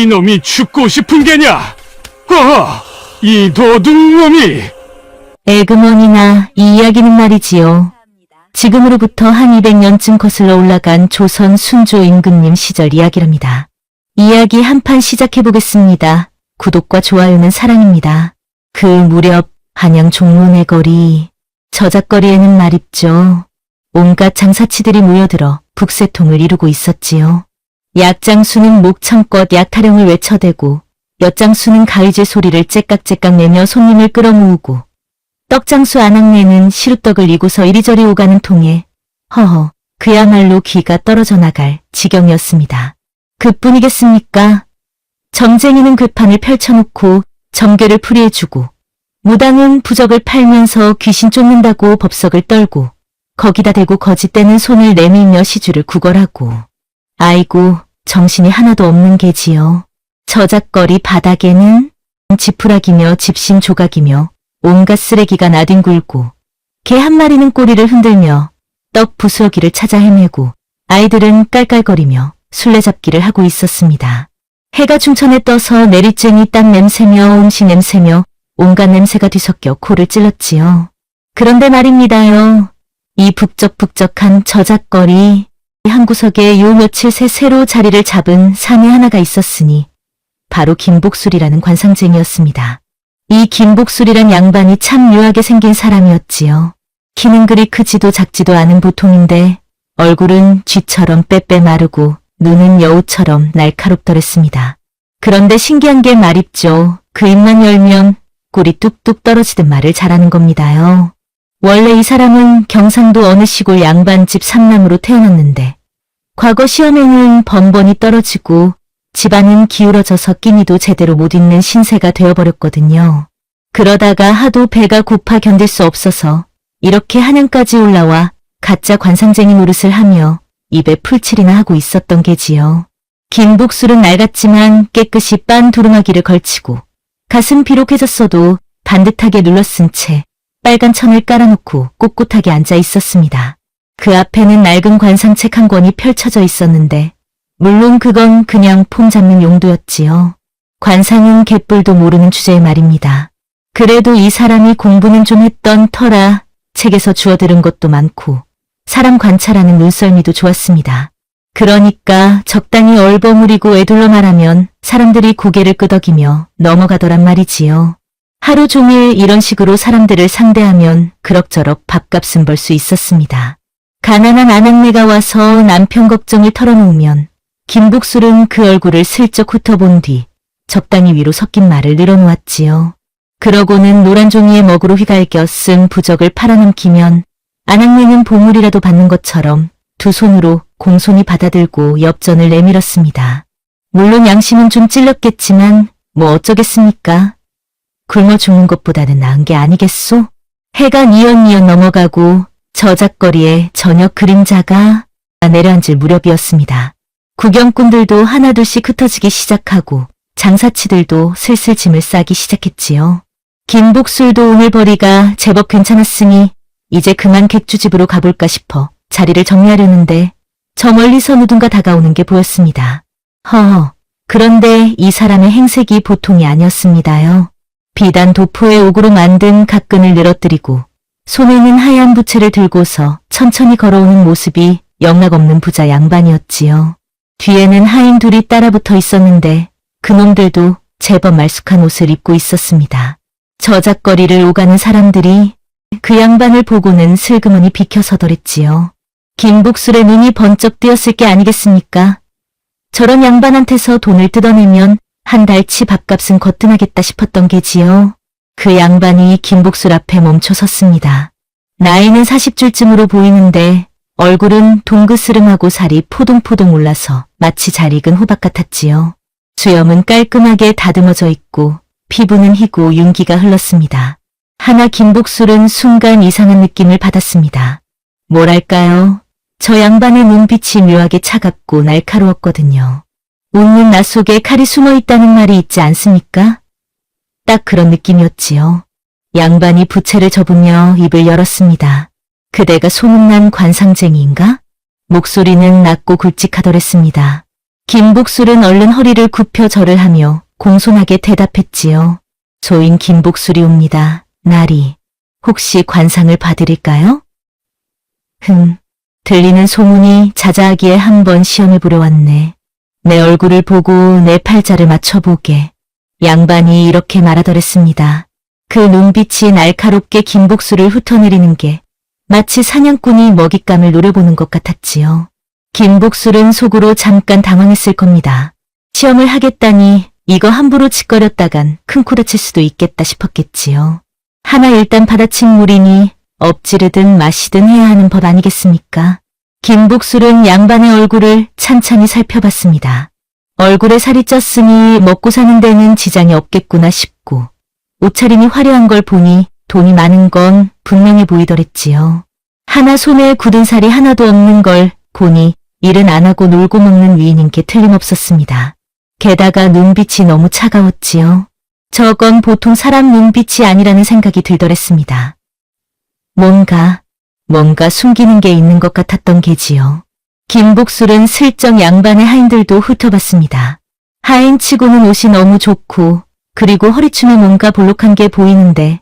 이놈이 죽고 싶은 게냐? 이 도둑놈이! 에그머니나 이 이야기는 말이지요. 지금으로부터 한 200년쯤 거슬러 올라간 조선 순조 임금님 시절 이야기랍니다. 이야기 한판 시작해보겠습니다. 구독과 좋아요는 사랑입니다. 그 무렵 한양 종로내 거리, 저작거리에는 말입죠. 온갖 장사치들이 모여들어 북새통을 이루고 있었지요. 약장수는 목청껏 약타령을 외쳐대고 엿장수는 가위질 소리를 째깍째깍 내며 손님을 끌어모으고 떡장수 안악내는 시루떡을 이고서 이리저리 오가는 통에 그야말로 기가 떨어져 나갈 지경이었습니다. 그뿐이겠습니까? 점쟁이는 괴판을 펼쳐놓고 점괘를 풀이해주고 무당은 부적을 팔면서 귀신 쫓는다고 법석을 떨고 거기다 대고 거짓대는 손을 내밀며 시주를 구걸하고 아이고 정신이 하나도 없는 게지요. 저작거리 바닥에는 지푸라기며 집신 조각이며 온갖 쓰레기가 나뒹굴고 개 한 마리는 꼬리를 흔들며 떡 부스러기를 찾아 헤매고 아이들은 깔깔거리며 술래잡기를 하고 있었습니다. 해가 중천에 떠서 내리쬐니 땀 냄새며 음식 냄새며 온갖 냄새가 뒤섞여 코를 찔렀지요. 그런데 말입니다요. 이 북적북적한 저작거리 한 구석에 요 며칠 새 새로 자리를 잡은 산이 하나가 있었으니 바로 김복술이라는 관상쟁이였습니다. 이 김복술이란 양반이 참 묘하게 생긴 사람이었지요. 키는 그리 크지도 작지도 않은 보통인데 얼굴은 쥐처럼 빼빼 마르고 눈은 여우처럼 날카롭더랬습니다. 그런데 신기한 게 말입죠. 그 입만 열면 꿀이 뚝뚝 떨어지듯 말을 잘하는 겁니다요. 원래 이 사람은 경상도 어느 시골 양반집 삼남으로 태어났는데 과거 시험에는 번번이 떨어지고 집안은 기울어져서 끼니도 제대로 못 읽는 신세가 되어버렸거든요. 그러다가 하도 배가 고파 견딜 수 없어서 이렇게 한양까지 올라와 가짜 관상쟁이 노릇을 하며 입에 풀칠이나 하고 있었던 게지요. 김복술은 낡았지만 깨끗이 빤 두루마기를 걸치고 가슴 비록해졌어도 반듯하게 눌러쓴 채 빨간 천을 깔아놓고 꼿꼿하게 앉아 있었습니다. 그 앞에는 낡은 관상책 한 권이 펼쳐져 있었는데 물론 그건 그냥 폼 잡는 용도였지요. 관상은 개뿔도 모르는 주제의 말입니다. 그래도 이 사람이 공부는 좀 했던 터라 책에서 주워들은 것도 많고 사람 관찰하는 눈썰미도 좋았습니다. 그러니까 적당히 얼버무리고 애둘러 말하면 사람들이 고개를 끄덕이며 넘어가더란 말이지요. 하루 종일 이런 식으로 사람들을 상대하면 그럭저럭 밥값은 벌 수 있었습니다. 가난한 아낙네가 와서 남편 걱정을 털어놓으면 김복술은 그 얼굴을 슬쩍 훑어본 뒤 적당히 위로 섞인 말을 늘어놓았지요. 그러고는 노란 종이에 먹으로 휘갈겨 쓴 부적을 팔아넘기면 아낙네는 보물이라도 받는 것처럼 두 손으로 공손히 받아들고 엽전을 내밀었습니다. 물론 양심은 좀 찔렀겠지만 뭐 어쩌겠습니까? 굶어 죽는 것보다는 나은 게 아니겠소? 해가 뉘엿뉘엿 넘어가고 저작거리에 저녁 그림자가 내려앉을 무렵이었습니다. 구경꾼들도 하나둘씩 흩어지기 시작하고 장사치들도 슬슬 짐을 싸기 시작했지요. 김복술도 오늘 벌이가 제법 괜찮았으니 이제 그만 객주집으로 가볼까 싶어 자리를 정리하려는데 저 멀리서 누군가 다가오는 게 보였습니다. 그런데 이 사람의 행색이 보통이 아니었습니다요. 비단 도포의 옥으로 만든 각근을 늘어뜨리고 손에는 하얀 부채를 들고서 천천히 걸어오는 모습이 영락없는 부자 양반이었지요. 뒤에는 하인 둘이 따라붙어 있었는데 그놈들도 제법 말쑥한 옷을 입고 있었습니다. 저작거리를 오가는 사람들이 그 양반을 보고는 슬그머니 비켜서더랬지요. 김복술의 눈이 번쩍 뜨였을 게 아니겠습니까? 저런 양반한테서 돈을 뜯어내면 한 달치 밥값은 거뜬하겠다 싶었던 게지요. 그 양반이 김복술 앞에 멈춰 섰습니다. 나이는 40줄쯤으로 보이는데 얼굴은 동그스름하고 살이 포동포동 올라서 마치 잘 익은 호박 같았지요. 수염은 깔끔하게 다듬어져 있고 피부는 희고 윤기가 흘렀습니다. 하나 김복술은 순간 이상한 느낌을 받았습니다. 뭐랄까요? 저 양반의 눈빛이 묘하게 차갑고 날카로웠거든요. 웃는 나 속에 칼이 숨어 있다는 말이 있지 않습니까? 딱 그런 느낌이었지요. 양반이 부채를 접으며 입을 열었습니다. 그대가 소문난 관상쟁이인가? 목소리는 낮고 굵직하더랬습니다. 김복술은 얼른 허리를 굽혀 절을 하며 공손하게 대답했지요. 소인 김복술이옵니다. 나리, 혹시 관상을 봐드릴까요? 들리는 소문이 자자하기에 한번 시험해 보려 왔네. 내 얼굴을 보고 내 팔자를 맞춰보게. 양반이 이렇게 말하더랬습니다. 그 눈빛이 날카롭게 김복술을 훑어내리는 게 마치 사냥꾼이 먹잇감을 노려보는 것 같았지요. 김복술은 속으로 잠깐 당황했을 겁니다. 시험을 하겠다니 이거 함부로 짓거렸다간 큰 코 다칠 수도 있겠다 싶었겠지요. 하나 일단 받아친 물이니 엎지르든 마시든 해야 하는 법 아니겠습니까? 김복술은 양반의 얼굴을 찬찬히 살펴봤습니다. 얼굴에 살이 쪘으니 먹고 사는 데는 지장이 없겠구나 싶고 옷차림이 화려한 걸 보니 돈이 많은 건 분명해 보이더랬지요. 하나 손에 굳은 살이 하나도 없는 걸 보니 일은 안 하고 놀고 먹는 위인인 게 틀림없었습니다. 게다가 눈빛이 너무 차가웠지요. 저건 보통 사람 눈빛이 아니라는 생각이 들더랬습니다. 뭔가 숨기는 게 있는 것 같았던 게지요. 김복술은 슬쩍 양반의 하인들도 훑어봤습니다. 하인치고는 옷이 너무 좋고 그리고 허리춤에 뭔가 볼록한 게 보이는데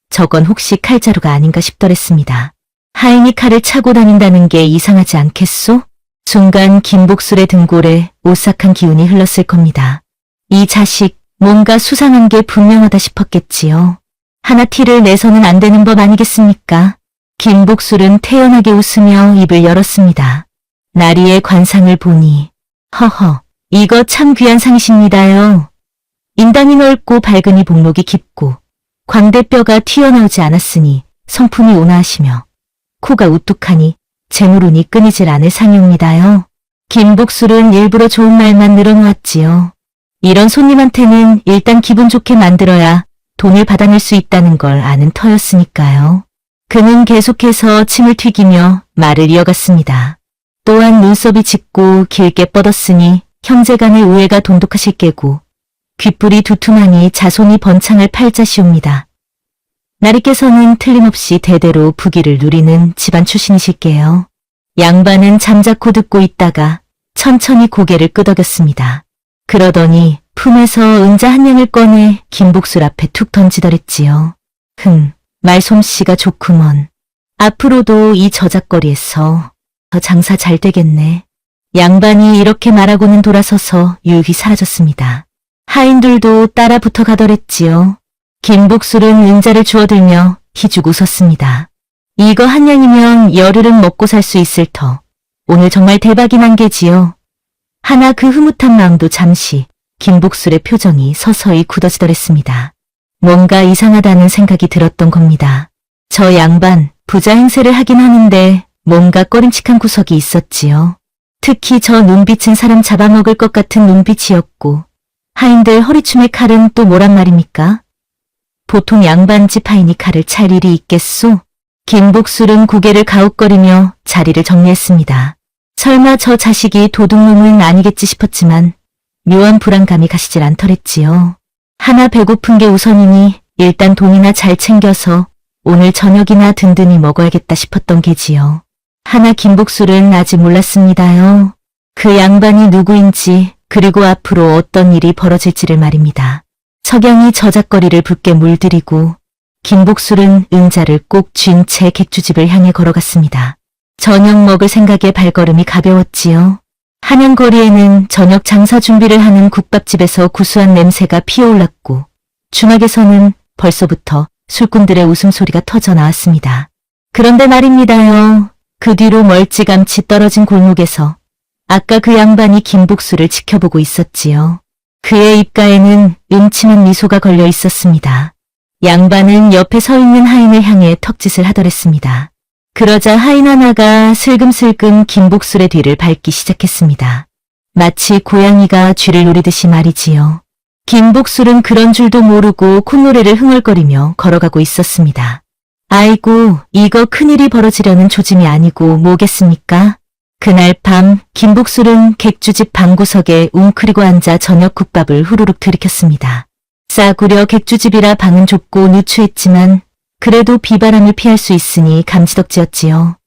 저건 혹시 칼자루가 아닌가 싶더랬습니다. 하인이 칼을 차고 다닌다는 게 이상하지 않겠소? 순간 김복술의 등골에 오싹한 기운이 흘렀을 겁니다. 이 자식 뭔가 수상한 게 분명하다 싶었겠지요. 하나 티를 내서는 안 되는 법 아니겠습니까? 김복술은 태연하게 웃으며 입을 열었습니다. 나리의 관상을 보니 허허 이거 참 귀한 상이십니다요. 인당이 넓고 발근이 복록이 깊고 광대뼈가 튀어나오지 않았으니 성품이 온화하시며 코가 우뚝하니 재물운이 끊이질 않을 상이옵니다요. 김복술은 일부러 좋은 말만 늘어놓았지요. 이런 손님한테는 일단 기분 좋게 만들어야 돈을 받아낼 수 있다는 걸 아는 터였으니까요. 그는 계속해서 침을 튀기며 말을 이어갔습니다. 또한 눈썹이 짙고 길게 뻗었으니 형제간의 우애가 돈독하실 게고 귓불이 두툼하니 자손이 번창할 팔자시옵니다. 나리께서는 틀림없이 대대로 부귀를 누리는 집안 출신이실게요. 양반은 잠자코 듣고 있다가 천천히 고개를 끄덕였습니다. 그러더니 품에서 은자 한 냥을 꺼내 김복술 앞에 툭 던지더랬지요. 말솜씨가 좋구먼. 앞으로도 이 저작거리에서 더 장사 잘 되겠네. 양반이 이렇게 말하고는 돌아서서 유유히 사라졌습니다. 하인들도 따라 붙어 가더랬지요. 김복술은 은자를 주워들며 희죽 웃었습니다. 이거 한 냥이면 열흘은 먹고 살 수 있을 터. 오늘 정말 대박이 난 게지요. 하나 그 흐뭇한 마음도 잠시 김복술의 표정이 서서히 굳어지더랬습니다. 뭔가 이상하다는 생각이 들었던 겁니다. 저 양반 부자 행세를 하긴 하는데 뭔가 꺼림칙한 구석이 있었지요. 특히 저 눈빛은 사람 잡아먹을 것 같은 눈빛이었고 하인들 허리춤의 칼은 또 뭐란 말입니까? 보통 양반집 하인이 칼을 찰 일이 있겠소? 김복술은 고개를 가웃거리며 자리를 정리했습니다. 설마 저 자식이 도둑놈은 아니겠지 싶었지만 묘한 불안감이 가시질 않더랬지요. 하나 배고픈 게 우선이니 일단 돈이나 잘 챙겨서 오늘 저녁이나 든든히 먹어야겠다 싶었던 게지요. 하나 김복술은 아직 몰랐습니다요. 그 양반이 누구인지 그리고 앞으로 어떤 일이 벌어질지를 말입니다. 석영이 저작거리를 붉게 물들이고 김복술은 은자를 꼭 쥔 채 객주집을 향해 걸어갔습니다. 저녁 먹을 생각에 발걸음이 가벼웠지요. 한양거리에는 저녁 장사 준비를 하는 국밥집에서 구수한 냄새가 피어올랐고 주막에서는 벌써부터 술꾼들의 웃음소리가 터져 나왔습니다. 그런데 말입니다요. 그 뒤로 멀찌감치 떨어진 골목에서 아까 그 양반이 김복술을 지켜보고 있었지요. 그의 입가에는 음침한 미소가 걸려 있었습니다. 양반은 옆에 서 있는 하인을 향해 턱짓을 하더랬습니다. 그러자 하인 하나가 슬금슬금 김복술의 뒤를 밟기 시작했습니다. 마치 고양이가 쥐를 노리듯이 말이지요. 김복술은 그런 줄도 모르고 콧노래를 흥얼거리며 걸어가고 있었습니다. 아이고, 이거 큰일이 벌어지려는 조짐이 아니고 뭐겠습니까? 그날 밤 김복술은 객주집 방구석에 웅크리고 앉아 저녁 국밥을 후루룩 들이켰습니다. 싸구려 객주집이라 방은 좁고 누추했지만 그래도 비바람을 피할 수 있으니 감지덕지였지요.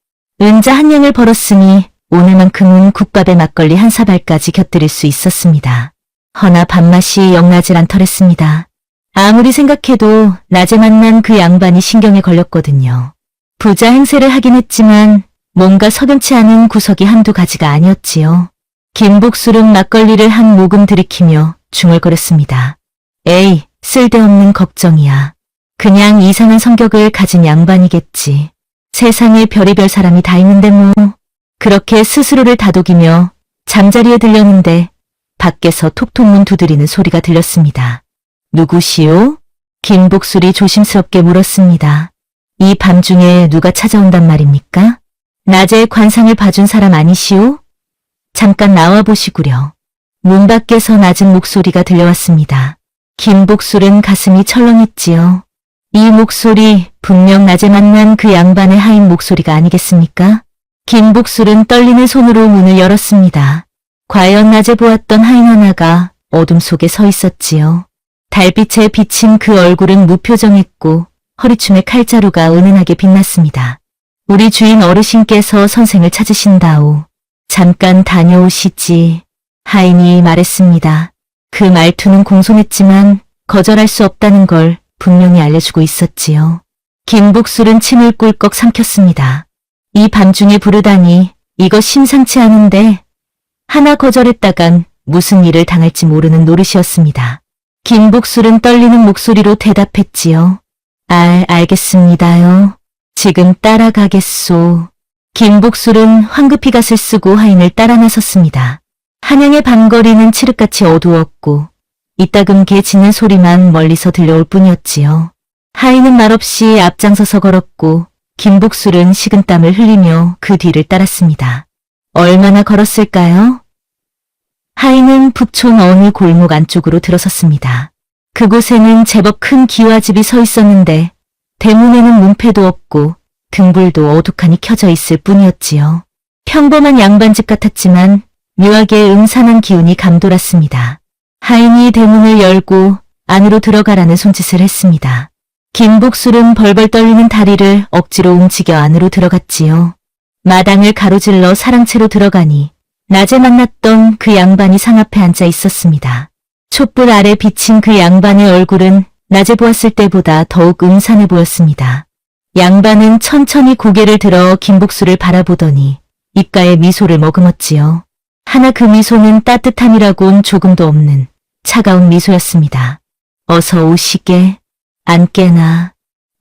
은자 한 냥을 벌었으니 오늘만큼은 국밥에 막걸리 한 사발까지 곁들일 수 있었습니다. 허나 밥맛이 영나질 않더랬습니다. 아무리 생각해도 낮에 만난 그 양반이 신경에 걸렸거든요. 부자 행세를 하긴 했지만 뭔가 석연치 않은 구석이 한두 가지가 아니었지요. 김복술은 막걸리를 한 모금 들이키며 중얼거렸습니다. 에이, 쓸데없는 걱정이야. 그냥 이상한 성격을 가진 양반이겠지. 세상에 별의별 사람이 다 있는데 뭐. 그렇게 스스로를 다독이며 잠자리에 들렸는데 밖에서 톡톡문 두드리는 소리가 들렸습니다. 누구시오? 김복술이 조심스럽게 물었습니다. 이 밤중에 누가 찾아온단 말입니까? 낮에 관상을 봐준 사람 아니시오? 잠깐 나와보시구려. 문 밖에서 낮은 목소리가 들려왔습니다. 김복술은 가슴이 철렁했지요. 이 목소리 분명 낮에 만난 그 양반의 하인 목소리가 아니겠습니까? 김복술은 떨리는 손으로 문을 열었습니다. 과연 낮에 보았던 하인 하나가 어둠 속에 서 있었지요. 달빛에 비친 그 얼굴은 무표정했고 허리춤에 칼자루가 은은하게 빛났습니다. 우리 주인 어르신께서 선생을 찾으신다오. 잠깐 다녀오시지. 하인이 말했습니다. 그 말투는 공손했지만 거절할 수 없다는 걸 분명히 알려주고 있었지요. 김복술은 침을 꿀꺽 삼켰습니다. 이 밤중에 부르다니 이거 심상치 않은데 하나 거절했다간 무슨 일을 당할지 모르는 노릇이었습니다. 김복술은 떨리는 목소리로 대답했지요. 알겠습니다요. 지금 따라가겠소. 김복술은 황급히 갓을 쓰고 하인을 따라 나섰습니다. 한양의 밤거리는 칠흑같이 어두웠고 이따금 개 짖는 소리만 멀리서 들려올 뿐이었지요. 하인은 말없이 앞장서서 걸었고 김복술은 식은땀을 흘리며 그 뒤를 따랐습니다. 얼마나 걸었을까요? 하인은 북촌 어느 골목 안쪽으로 들어섰습니다. 그곳에는 제법 큰 기와집이 서 있었는데 대문에는 문패도 없고 등불도 어둑하니 켜져 있을 뿐이었지요. 평범한 양반집 같았지만 묘하게 음산한 기운이 감돌았습니다. 하인이 대문을 열고 안으로 들어가라는 손짓을 했습니다. 김복술은 벌벌 떨리는 다리를 억지로 움직여 안으로 들어갔지요. 마당을 가로질러 사랑채로 들어가니 낮에 만났던 그 양반이 상 앞에 앉아 있었습니다. 촛불 아래 비친 그 양반의 얼굴은 낮에 보았을 때보다 더욱 음산해 보였습니다. 양반은 천천히 고개를 들어 김복술을 바라보더니 입가에 미소를 머금었지요. 하나 그 미소는 따뜻함이라곤 조금도 없는 차가운 미소였습니다. 어서 오시게. 앉게나.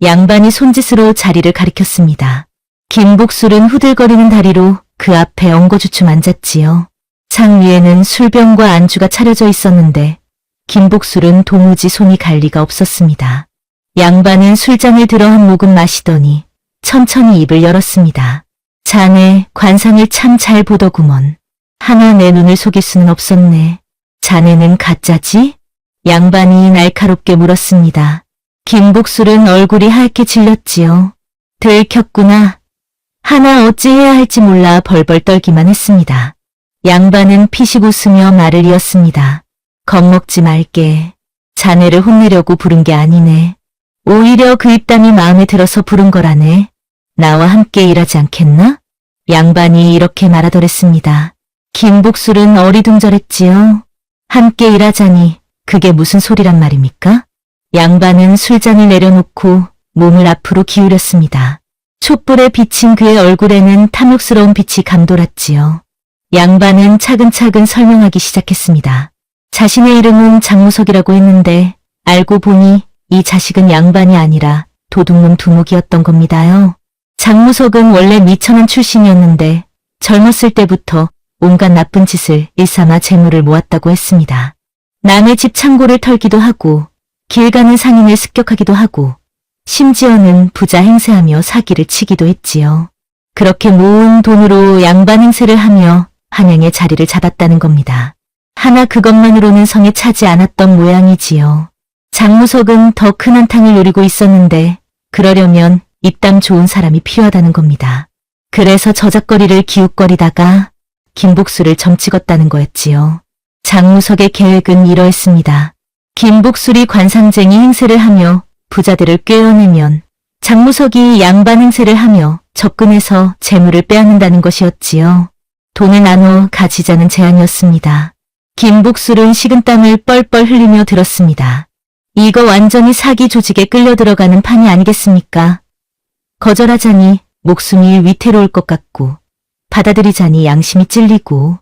양반이 손짓으로 자리를 가리켰습니다. 김복술은 후들거리는 다리로 그 앞에 엉거주춤 앉았지요. 상 위에는 술병과 안주가 차려져 있었는데 김복술은 도무지 손이 갈 리가 없었습니다. 양반은 술잔을 들어 한 모금 마시더니 천천히 입을 열었습니다. 자네 관상을 참 잘 보더구먼. 하나 내 눈을 속일 수는 없었네. 자네는 가짜지? 양반이 날카롭게 물었습니다. 김복술은 얼굴이 하얗게 질렸지요. 들켰구나. 하나 어찌해야 할지 몰라 벌벌 떨기만 했습니다. 양반은 피식 웃으며 말을 이었습니다. 겁먹지 말게. 자네를 혼내려고 부른 게 아니네. 오히려 그 입담이 마음에 들어서 부른 거라네. 나와 함께 일하지 않겠나? 양반이 이렇게 말하더랬습니다. 김복술은 어리둥절했지요. 함께 일하자니 그게 무슨 소리란 말입니까? 양반은 술잔을 내려놓고 몸을 앞으로 기울였습니다. 촛불에 비친 그의 얼굴에는 탐욕스러운 빛이 감돌았지요. 양반은 차근차근 설명하기 시작했습니다. 자신의 이름은 장무석이라고 했는데 알고 보니 이 자식은 양반이 아니라 도둑놈 두목이었던 겁니다요. 장무석은 원래 미천한 출신이었는데 젊었을 때부터 온갖 나쁜 짓을 일삼아 재물을 모았다고 했습니다. 남의 집 창고를 털기도 하고 길 가는 상인을 습격하기도 하고 심지어는 부자 행세하며 사기를 치기도 했지요. 그렇게 모은 돈으로 양반 행세를 하며 한양의 자리를 잡았다는 겁니다. 하나 그것만으로는 성에 차지 않았던 모양이지요. 장무석은 더 큰 한탕을 노리고 있었는데 그러려면 입담 좋은 사람이 필요하다는 겁니다. 그래서 저작거리를 기웃거리다가 김복술을 점찍었다는 거였지요. 장무석의 계획은 이러했습니다. 김복술이 관상쟁이 행세를 하며 부자들을 꿰어내면 장무석이 양반 행세를 하며 접근해서 재물을 빼앗는다는 것이었지요. 돈을 나눠 가지자는 제안이었습니다. 김복술은 식은땀을 뻘뻘 흘리며 들었습니다. 이거 완전히 사기 조직에 끌려 들어가는 판이 아니겠습니까? 거절하자니 목숨이 위태로울 것 같고 받아들이자니 양심이 찔리고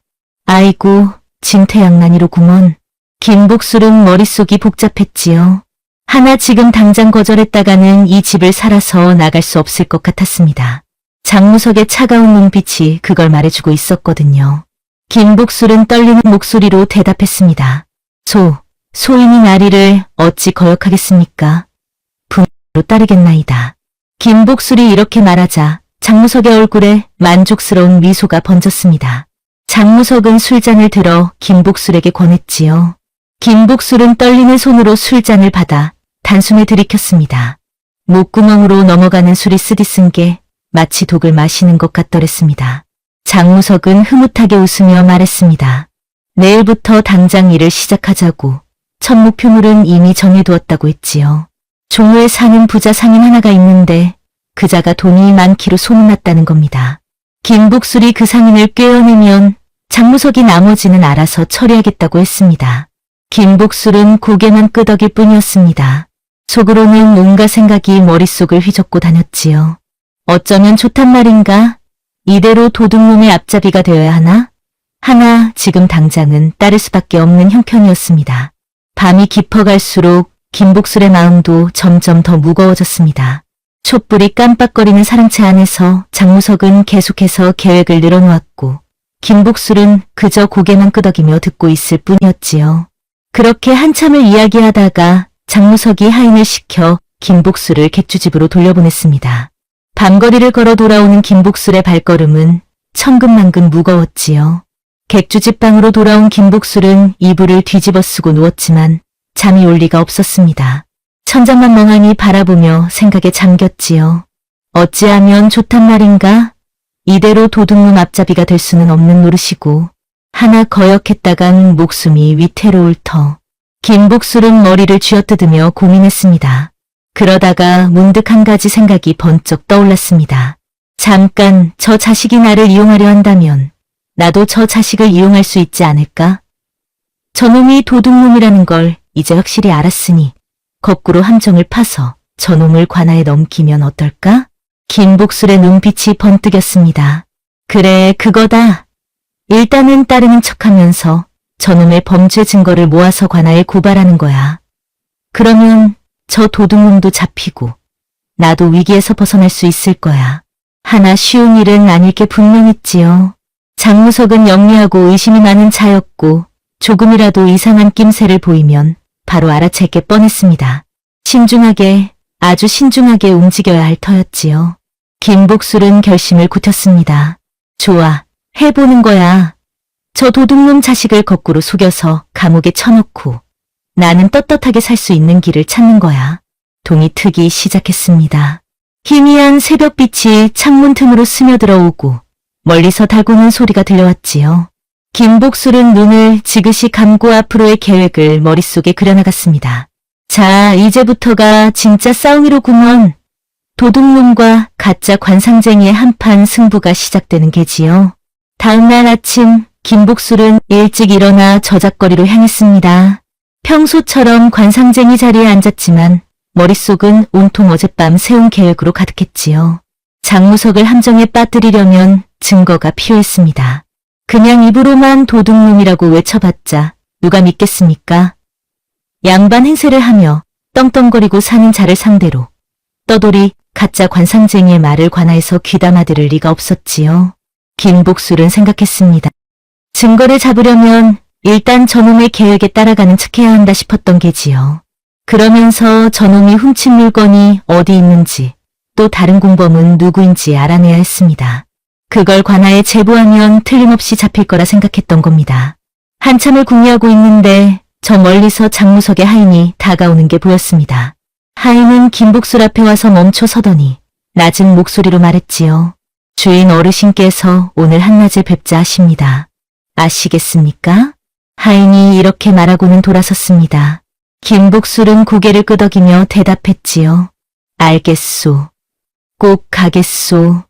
아이고 진퇴양난이로구먼. 김복술은 머릿속이 복잡했지요. 하나 지금 당장 거절했다가는 이 집을 살아서 나갈 수 없을 것 같았습니다. 장무석의 차가운 눈빛이 그걸 말해주고 있었거든요. 김복술은 떨리는 목소리로 대답했습니다. 소인이 나리를 어찌 거역하겠습니까? 분으로 따르겠나이다. 김복술이 이렇게 말하자 장무석의 얼굴에 만족스러운 미소가 번졌습니다. 장무석은 술잔을 들어 김복술에게 권했지요. 김복술은 떨리는 손으로 술잔을 받아 단숨에 들이켰습니다. 목구멍으로 넘어가는 술이 쓰디쓴 게 마치 독을 마시는 것 같더랬습니다. 장무석은 흐뭇하게 웃으며 말했습니다. 내일부터 당장 일을 시작하자고. 첫 목표물은 이미 정해두었다고 했지요. 종로에 사는 부자 상인 하나가 있는데 그자가 돈이 많기로 소문났다는 겁니다. 김복술이 그 상인을 꿰어내면 장무석이 나머지는 알아서 처리하겠다고 했습니다. 김복술은 고개만 끄덕일 뿐이었습니다. 속으로는 온갖 생각이 머릿속을 휘젓고 다녔지요. 어쩌면 좋단 말인가? 이대로 도둑놈의 앞잡이가 되어야 하나? 지금 당장은 따를 수밖에 없는 형편이었습니다. 밤이 깊어갈수록 김복술의 마음도 점점 더 무거워졌습니다. 촛불이 깜빡거리는 사랑채 안에서 장무석은 계속해서 계획을 늘어놓았고 김복술은 그저 고개만 끄덕이며 듣고 있을 뿐이었지요. 그렇게 한참을 이야기하다가 장무석이 하인을 시켜 김복술을 객주집으로 돌려보냈습니다. 밤거리를 걸어 돌아오는 김복술의 발걸음은 천근만근 무거웠지요. 객주집 방으로 돌아온 김복술은 이불을 뒤집어 쓰고 누웠지만 잠이 올 리가 없었습니다. 천장만 멍하니 바라보며 생각에 잠겼지요. 어찌하면 좋단 말인가? 이대로 도둑놈 앞잡이가 될 수는 없는 노릇이고 하나 거역했다간 목숨이 위태로울 터. 김복술은 머리를 쥐어뜯으며 고민했습니다. 그러다가 문득 한 가지 생각이 번쩍 떠올랐습니다. 잠깐 저 자식이 나를 이용하려 한다면 나도 저 자식을 이용할 수 있지 않을까? 저놈이 도둑놈이라는 걸 이제 확실히 알았으니 거꾸로 함정을 파서 저놈을 관아에 넘기면 어떨까? 김복술의 눈빛이 번뜩였습니다. 그래, 그거다. 일단은 따르는 척하면서 저놈의 범죄 증거를 모아서 관아에 고발하는 거야. 그러면 저 도둑놈도 잡히고 나도 위기에서 벗어날 수 있을 거야. 하나 쉬운 일은 아닐 게 분명했지요. 장무석은 영리하고 의심이 많은 자였고 조금이라도 이상한 낌새를 보이면 바로 알아챌 게 뻔했습니다. 신중하게, 아주 신중하게 움직여야 할 터였지요. 김복술은 결심을 굳혔습니다. 좋아, 해보는 거야. 저 도둑놈 자식을 거꾸로 속여서 감옥에 쳐넣고 나는 떳떳하게 살 수 있는 길을 찾는 거야. 동이 트기 시작했습니다. 희미한 새벽빛이 창문 틈으로 스며들어오고 멀리서 달구는 소리가 들려왔지요. 김복술은 눈을 지그시 감고 앞으로의 계획을 머릿속에 그려나갔습니다. 자, 이제부터가 진짜 싸움이로구먼. 도둑놈과 가짜 관상쟁이의 한판 승부가 시작되는 게지요. 다음날 아침 김복술은 일찍 일어나 저작거리로 향했습니다. 평소처럼 관상쟁이 자리에 앉았지만 머릿속은 온통 어젯밤 세운 계획으로 가득했지요. 장무석을 함정에 빠뜨리려면 증거가 필요했습니다. 그냥 입으로만 도둑놈이라고 외쳐봤자 누가 믿겠습니까? 양반 행세를 하며 떵떵거리고 사는 자를 상대로 떠돌이 가짜 관상쟁이의 말을 관아에서 귀담아 들을 리가 없었지요. 김복술은 생각했습니다. 증거를 잡으려면 일단 저놈의 계획에 따라가는 척해야 한다 싶었던 게지요. 그러면서 저놈이 훔친 물건이 어디 있는지 또 다른 공범은 누구인지 알아내야 했습니다. 그걸 관아에 제보하면 틀림없이 잡힐 거라 생각했던 겁니다. 한참을 궁리하고 있는데 저 멀리서 장무석의 하인이 다가오는 게 보였습니다. 하인은 김복술 앞에 와서 멈춰 서더니 낮은 목소리로 말했지요. 주인 어르신께서 오늘 한낮에 뵙자 하십니다. 아시겠습니까? 하인이 이렇게 말하고는 돌아섰습니다. 김복술은 고개를 끄덕이며 대답했지요. 알겠소. 꼭 가겠소.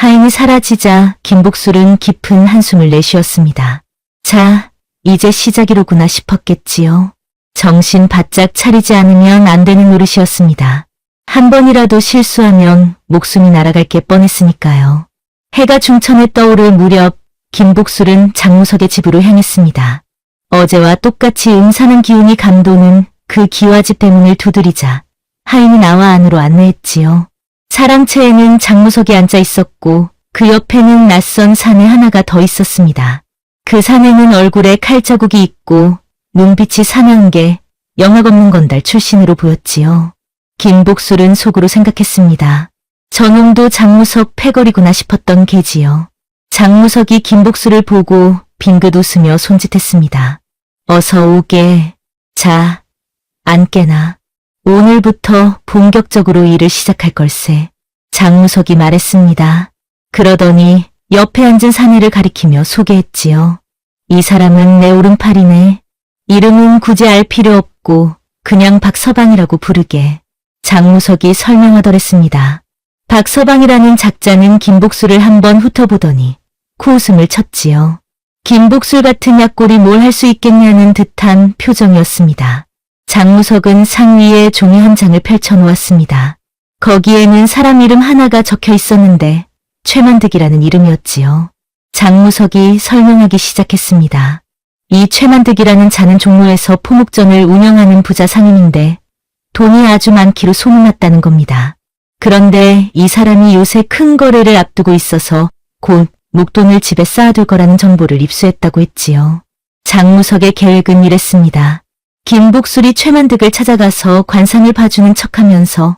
하인이 사라지자 김복술은 깊은 한숨을 내쉬었습니다. 자, 이제 시작이로구나 싶었겠지요. 정신 바짝 차리지 않으면 안 되는 노릇이었습니다. 한 번이라도 실수하면 목숨이 날아갈 게 뻔했으니까요. 해가 중천에 떠오를 무렵 김복술은 장무석의 집으로 향했습니다. 어제와 똑같이 음산한 기운이 감도는 그 기와집 대문을 두드리자 하인이 나와 안으로 안내했지요. 사랑채에는 장무석이 앉아 있었고 그 옆에는 낯선 사내 하나가 더 있었습니다. 그 사내는 얼굴에 칼자국이 있고 눈빛이 사나운 게 영악 없는 건달 출신으로 보였지요. 김복술은 속으로 생각했습니다. 저놈도 장무석 패거리구나 싶었던 게지요. 장무석이 김복술을 보고 빙긋 웃으며 손짓했습니다. 어서 오게. 자, 앉게나. 오늘부터 본격적으로 일을 시작할 걸세. 장무석이 말했습니다. 그러더니 옆에 앉은 사내를 가리키며 소개했지요. 이 사람은 내 오른팔이네. 이름은 굳이 알 필요 없고 그냥 박서방이라고 부르게. 장무석이 설명하더랬습니다. 박서방이라는 작자는 김복술을 한번 훑어보더니 코웃음을 쳤지요. 김복술 같은 약골이 뭘 할 수 있겠냐는 듯한 표정이었습니다. 장무석은 상위에 종이 한 장을 펼쳐놓았습니다. 거기에는 사람 이름 하나가 적혀 있었는데 최만득이라는 이름이었지요. 장무석이 설명하기 시작했습니다. 이 최만득이라는 자는 종로에서 포목전을 운영하는 부자 상인인데 돈이 아주 많기로 소문났다는 겁니다. 그런데 이 사람이 요새 큰 거래를 앞두고 있어서 곧 목돈을 집에 쌓아둘 거라는 정보를 입수했다고 했지요. 장무석의 계획은 이랬습니다. 김복술이 최만득을 찾아가서 관상을 봐주는 척하면서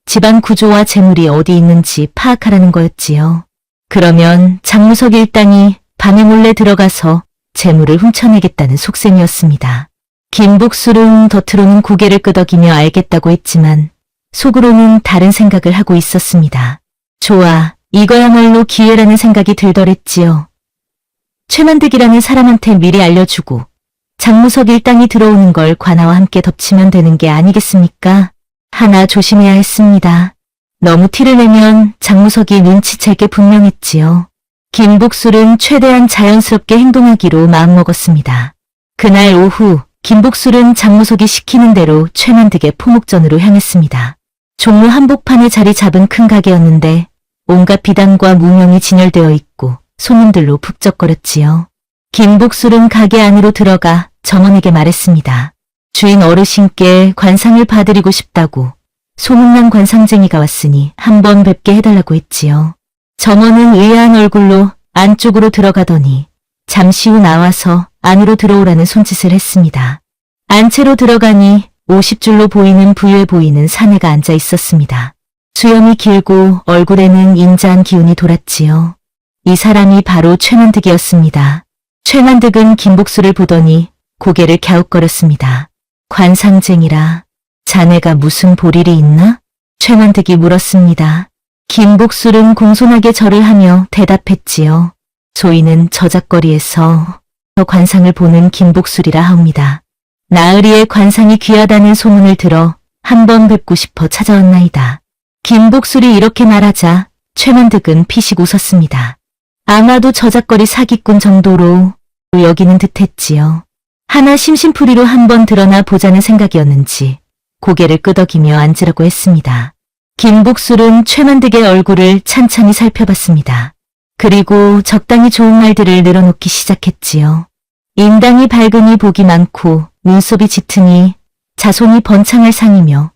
집안 구조와 재물이 어디 있는지 파악하라는 거였지요. 그러면 장무석 일당이 밤에 몰래 들어가서 재물을 훔쳐내겠다는 속셈이었습니다. 김복술은 겉으로는 고개를 끄덕이며 알겠다고 했지만 속으로는 다른 생각을 하고 있었습니다. 좋아, 이거야말로 기회라는 생각이 들더랬지요. 최만득이라는 사람한테 미리 알려주고 장무석 일당이 들어오는 걸 관아와 함께 덮치면 되는 게 아니겠습니까? 하나 조심해야 했습니다. 너무 티를 내면 장무석이 눈치챌 게 분명했지요. 김복술은 최대한 자연스럽게 행동하기로 마음먹었습니다. 그날 오후 김복술은 장무석이 시키는 대로 최만득의 포목전으로 향했습니다. 종로 한복판에 자리 잡은 큰 가게였는데 온갖 비단과 무명이 진열되어 있고 손님들로 북적거렸지요. 김복술은 가게 안으로 들어가 점원에게 말했습니다. 주인 어르신께 관상을 봐드리고 싶다고 소문난 관상쟁이가 왔으니 한번 뵙게 해달라고 했지요. 점원은 의아한 얼굴로 안쪽으로 들어가더니 잠시 후 나와서 안으로 들어오라는 손짓을 했습니다. 안채로 들어가니 50줄로 보이는 부유해 보이는 사내가 앉아 있었습니다. 수염이 길고 얼굴에는 인자한 기운이 돌았지요. 이 사람이 바로 최만득이었습니다. 최만득은 김복술을 보더니 고개를 갸웃거렸습니다. 관상쟁이라 자네가 무슨 볼일이 있나? 최만득이 물었습니다. 김복술은 공손하게 절을 하며 대답했지요. 소인은 저작거리에서 저 관상을 보는 김복술이라 하옵니다. 나으리의 관상이 귀하다는 소문을 들어 한번 뵙고 싶어 찾아왔나이다. 김복술이 이렇게 말하자 최만득은 피식 웃었습니다. 아마도 저작거리 사기꾼 정도로 여기는 듯했지요. 하나 심심풀이로 한번 드러나 보자는 생각이었는지 고개를 끄덕이며 앉으라고 했습니다. 김복술은 최만득의 얼굴을 찬찬히 살펴봤습니다. 그리고 적당히 좋은 말들을 늘어놓기 시작했지요. 인당이 밝으니 복이 많고 눈썹이 짙으니 자손이 번창할 상이며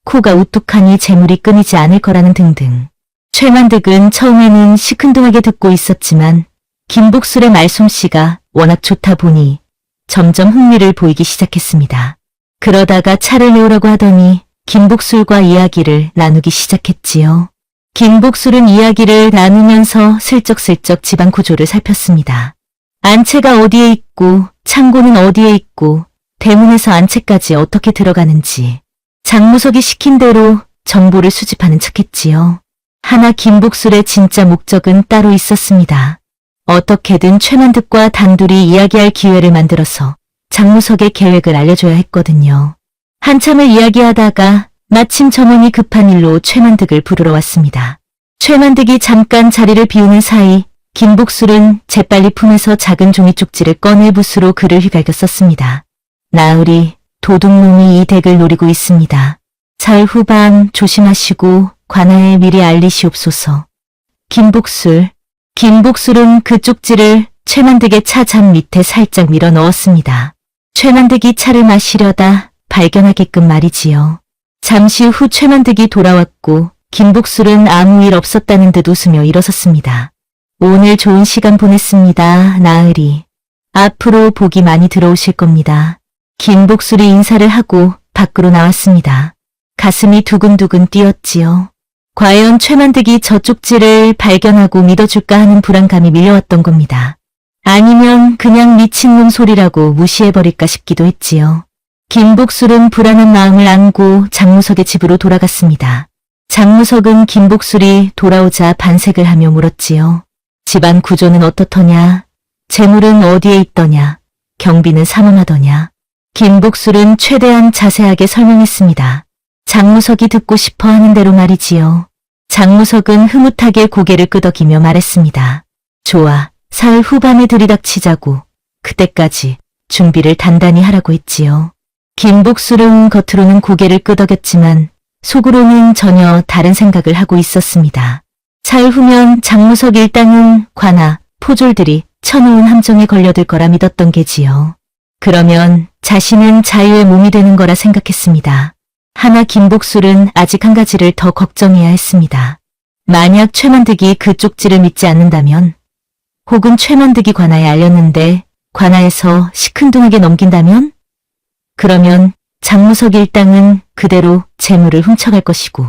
코가 우뚝하니 재물이 끊이지 않을 거라는 등등. 최만득은 처음에는 시큰둥하게 듣고 있었지만 김복술의 말솜씨가 워낙 좋다 보니 점점 흥미를 보이기 시작했습니다. 그러다가 차를 내오라고 하더니 김복술과 이야기를 나누기 시작했지요. 김복술은 이야기를 나누면서 슬쩍슬쩍 집안 구조를 살폈습니다. 안채가 어디에 있고 창고는 어디에 있고 대문에서 안채까지 어떻게 들어가는지 장무석이 시킨 대로 정보를 수집하는 척했지요. 하나 김복술의 진짜 목적은 따로 있었습니다. 어떻게든 최만득과 단둘이 이야기할 기회를 만들어서 장무석의 계획을 알려줘야 했거든요. 한참을 이야기하다가 마침 점원이 급한 일로 최만득을 부르러 왔습니다. 최만득이 잠깐 자리를 비우는 사이 김복술은 재빨리 품에서 작은 종이 쪽지를 꺼내 붓으로 글을 휘갈겨 썼습니다. 나으리, 도둑놈이 이 댁을 노리고 있습니다. 사흘 후밤 조심하시고 관아에 미리 알리시옵소서. 김복술은 그 쪽지를 최만득의 차 잔 밑에 살짝 밀어 넣었습니다. 최만득이 차를 마시려다 발견하게끔 말이지요. 잠시 후 최만득이 돌아왔고 김복술은 아무 일 없었다는 듯 웃으며 일어섰습니다. 오늘 좋은 시간 보냈습니다, 나으리. 앞으로 복이 많이 들어오실 겁니다. 김복술이 인사를 하고 밖으로 나왔습니다. 가슴이 두근두근 뛰었지요. 과연 최만득이 저 쪽지를 발견하고 믿어줄까 하는 불안감이 밀려왔던 겁니다. 아니면 그냥 미친놈 소리라고 무시해버릴까 싶기도 했지요. 김복술은 불안한 마음을 안고 장무석의 집으로 돌아갔습니다. 장무석은 김복술이 돌아오자 반색을 하며 물었지요. 집안 구조는 어떻더냐? 재물은 어디에 있더냐? 경비는 삼엄하더냐? 김복술은 최대한 자세하게 설명했습니다. 장무석이 듣고 싶어 하는 대로 말이지요. 장무석은 흐뭇하게 고개를 끄덕이며 말했습니다. 좋아, 사흘 후반에 들이닥치자고. 그때까지 준비를 단단히 하라고 했지요. 김복술은 겉으로는 고개를 끄덕였지만 속으로는 전혀 다른 생각을 하고 있었습니다. 사흘 후면 장무석 일당은 관아, 포졸들이 쳐놓은 함정에 걸려들 거라 믿었던 게지요. 그러면 자신은 자유의 몸이 되는 거라 생각했습니다. 하나 김복술은 아직 한 가지를 더 걱정해야 했습니다. 만약 최만득이 그 쪽지를 믿지 않는다면, 혹은 최만득이 관아에 알렸는데 관아에서 시큰둥하게 넘긴다면? 그러면 장무석 일당은 그대로 재물을 훔쳐갈 것이고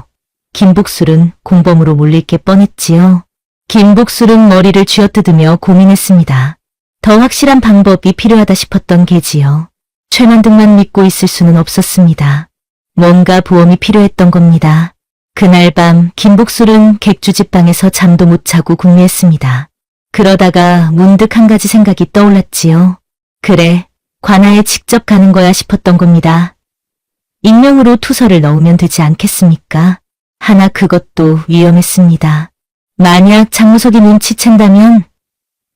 김복술은 공범으로 몰릴 게 뻔했지요. 김복술은 머리를 쥐어뜯으며 고민했습니다. 더 확실한 방법이 필요하다 싶었던 게지요. 최만득만 믿고 있을 수는 없었습니다. 뭔가 보험이 필요했던 겁니다. 그날 밤 김복술은 객주집 방에서 잠도 못 자고 궁리했습니다. 그러다가 문득 한 가지 생각이 떠올랐지요. 그래, 관아에 직접 가는 거야 싶었던 겁니다. 익명으로 투서를 넣으면 되지 않겠습니까? 하나 그것도 위험했습니다. 만약 장무석이 눈치챈다면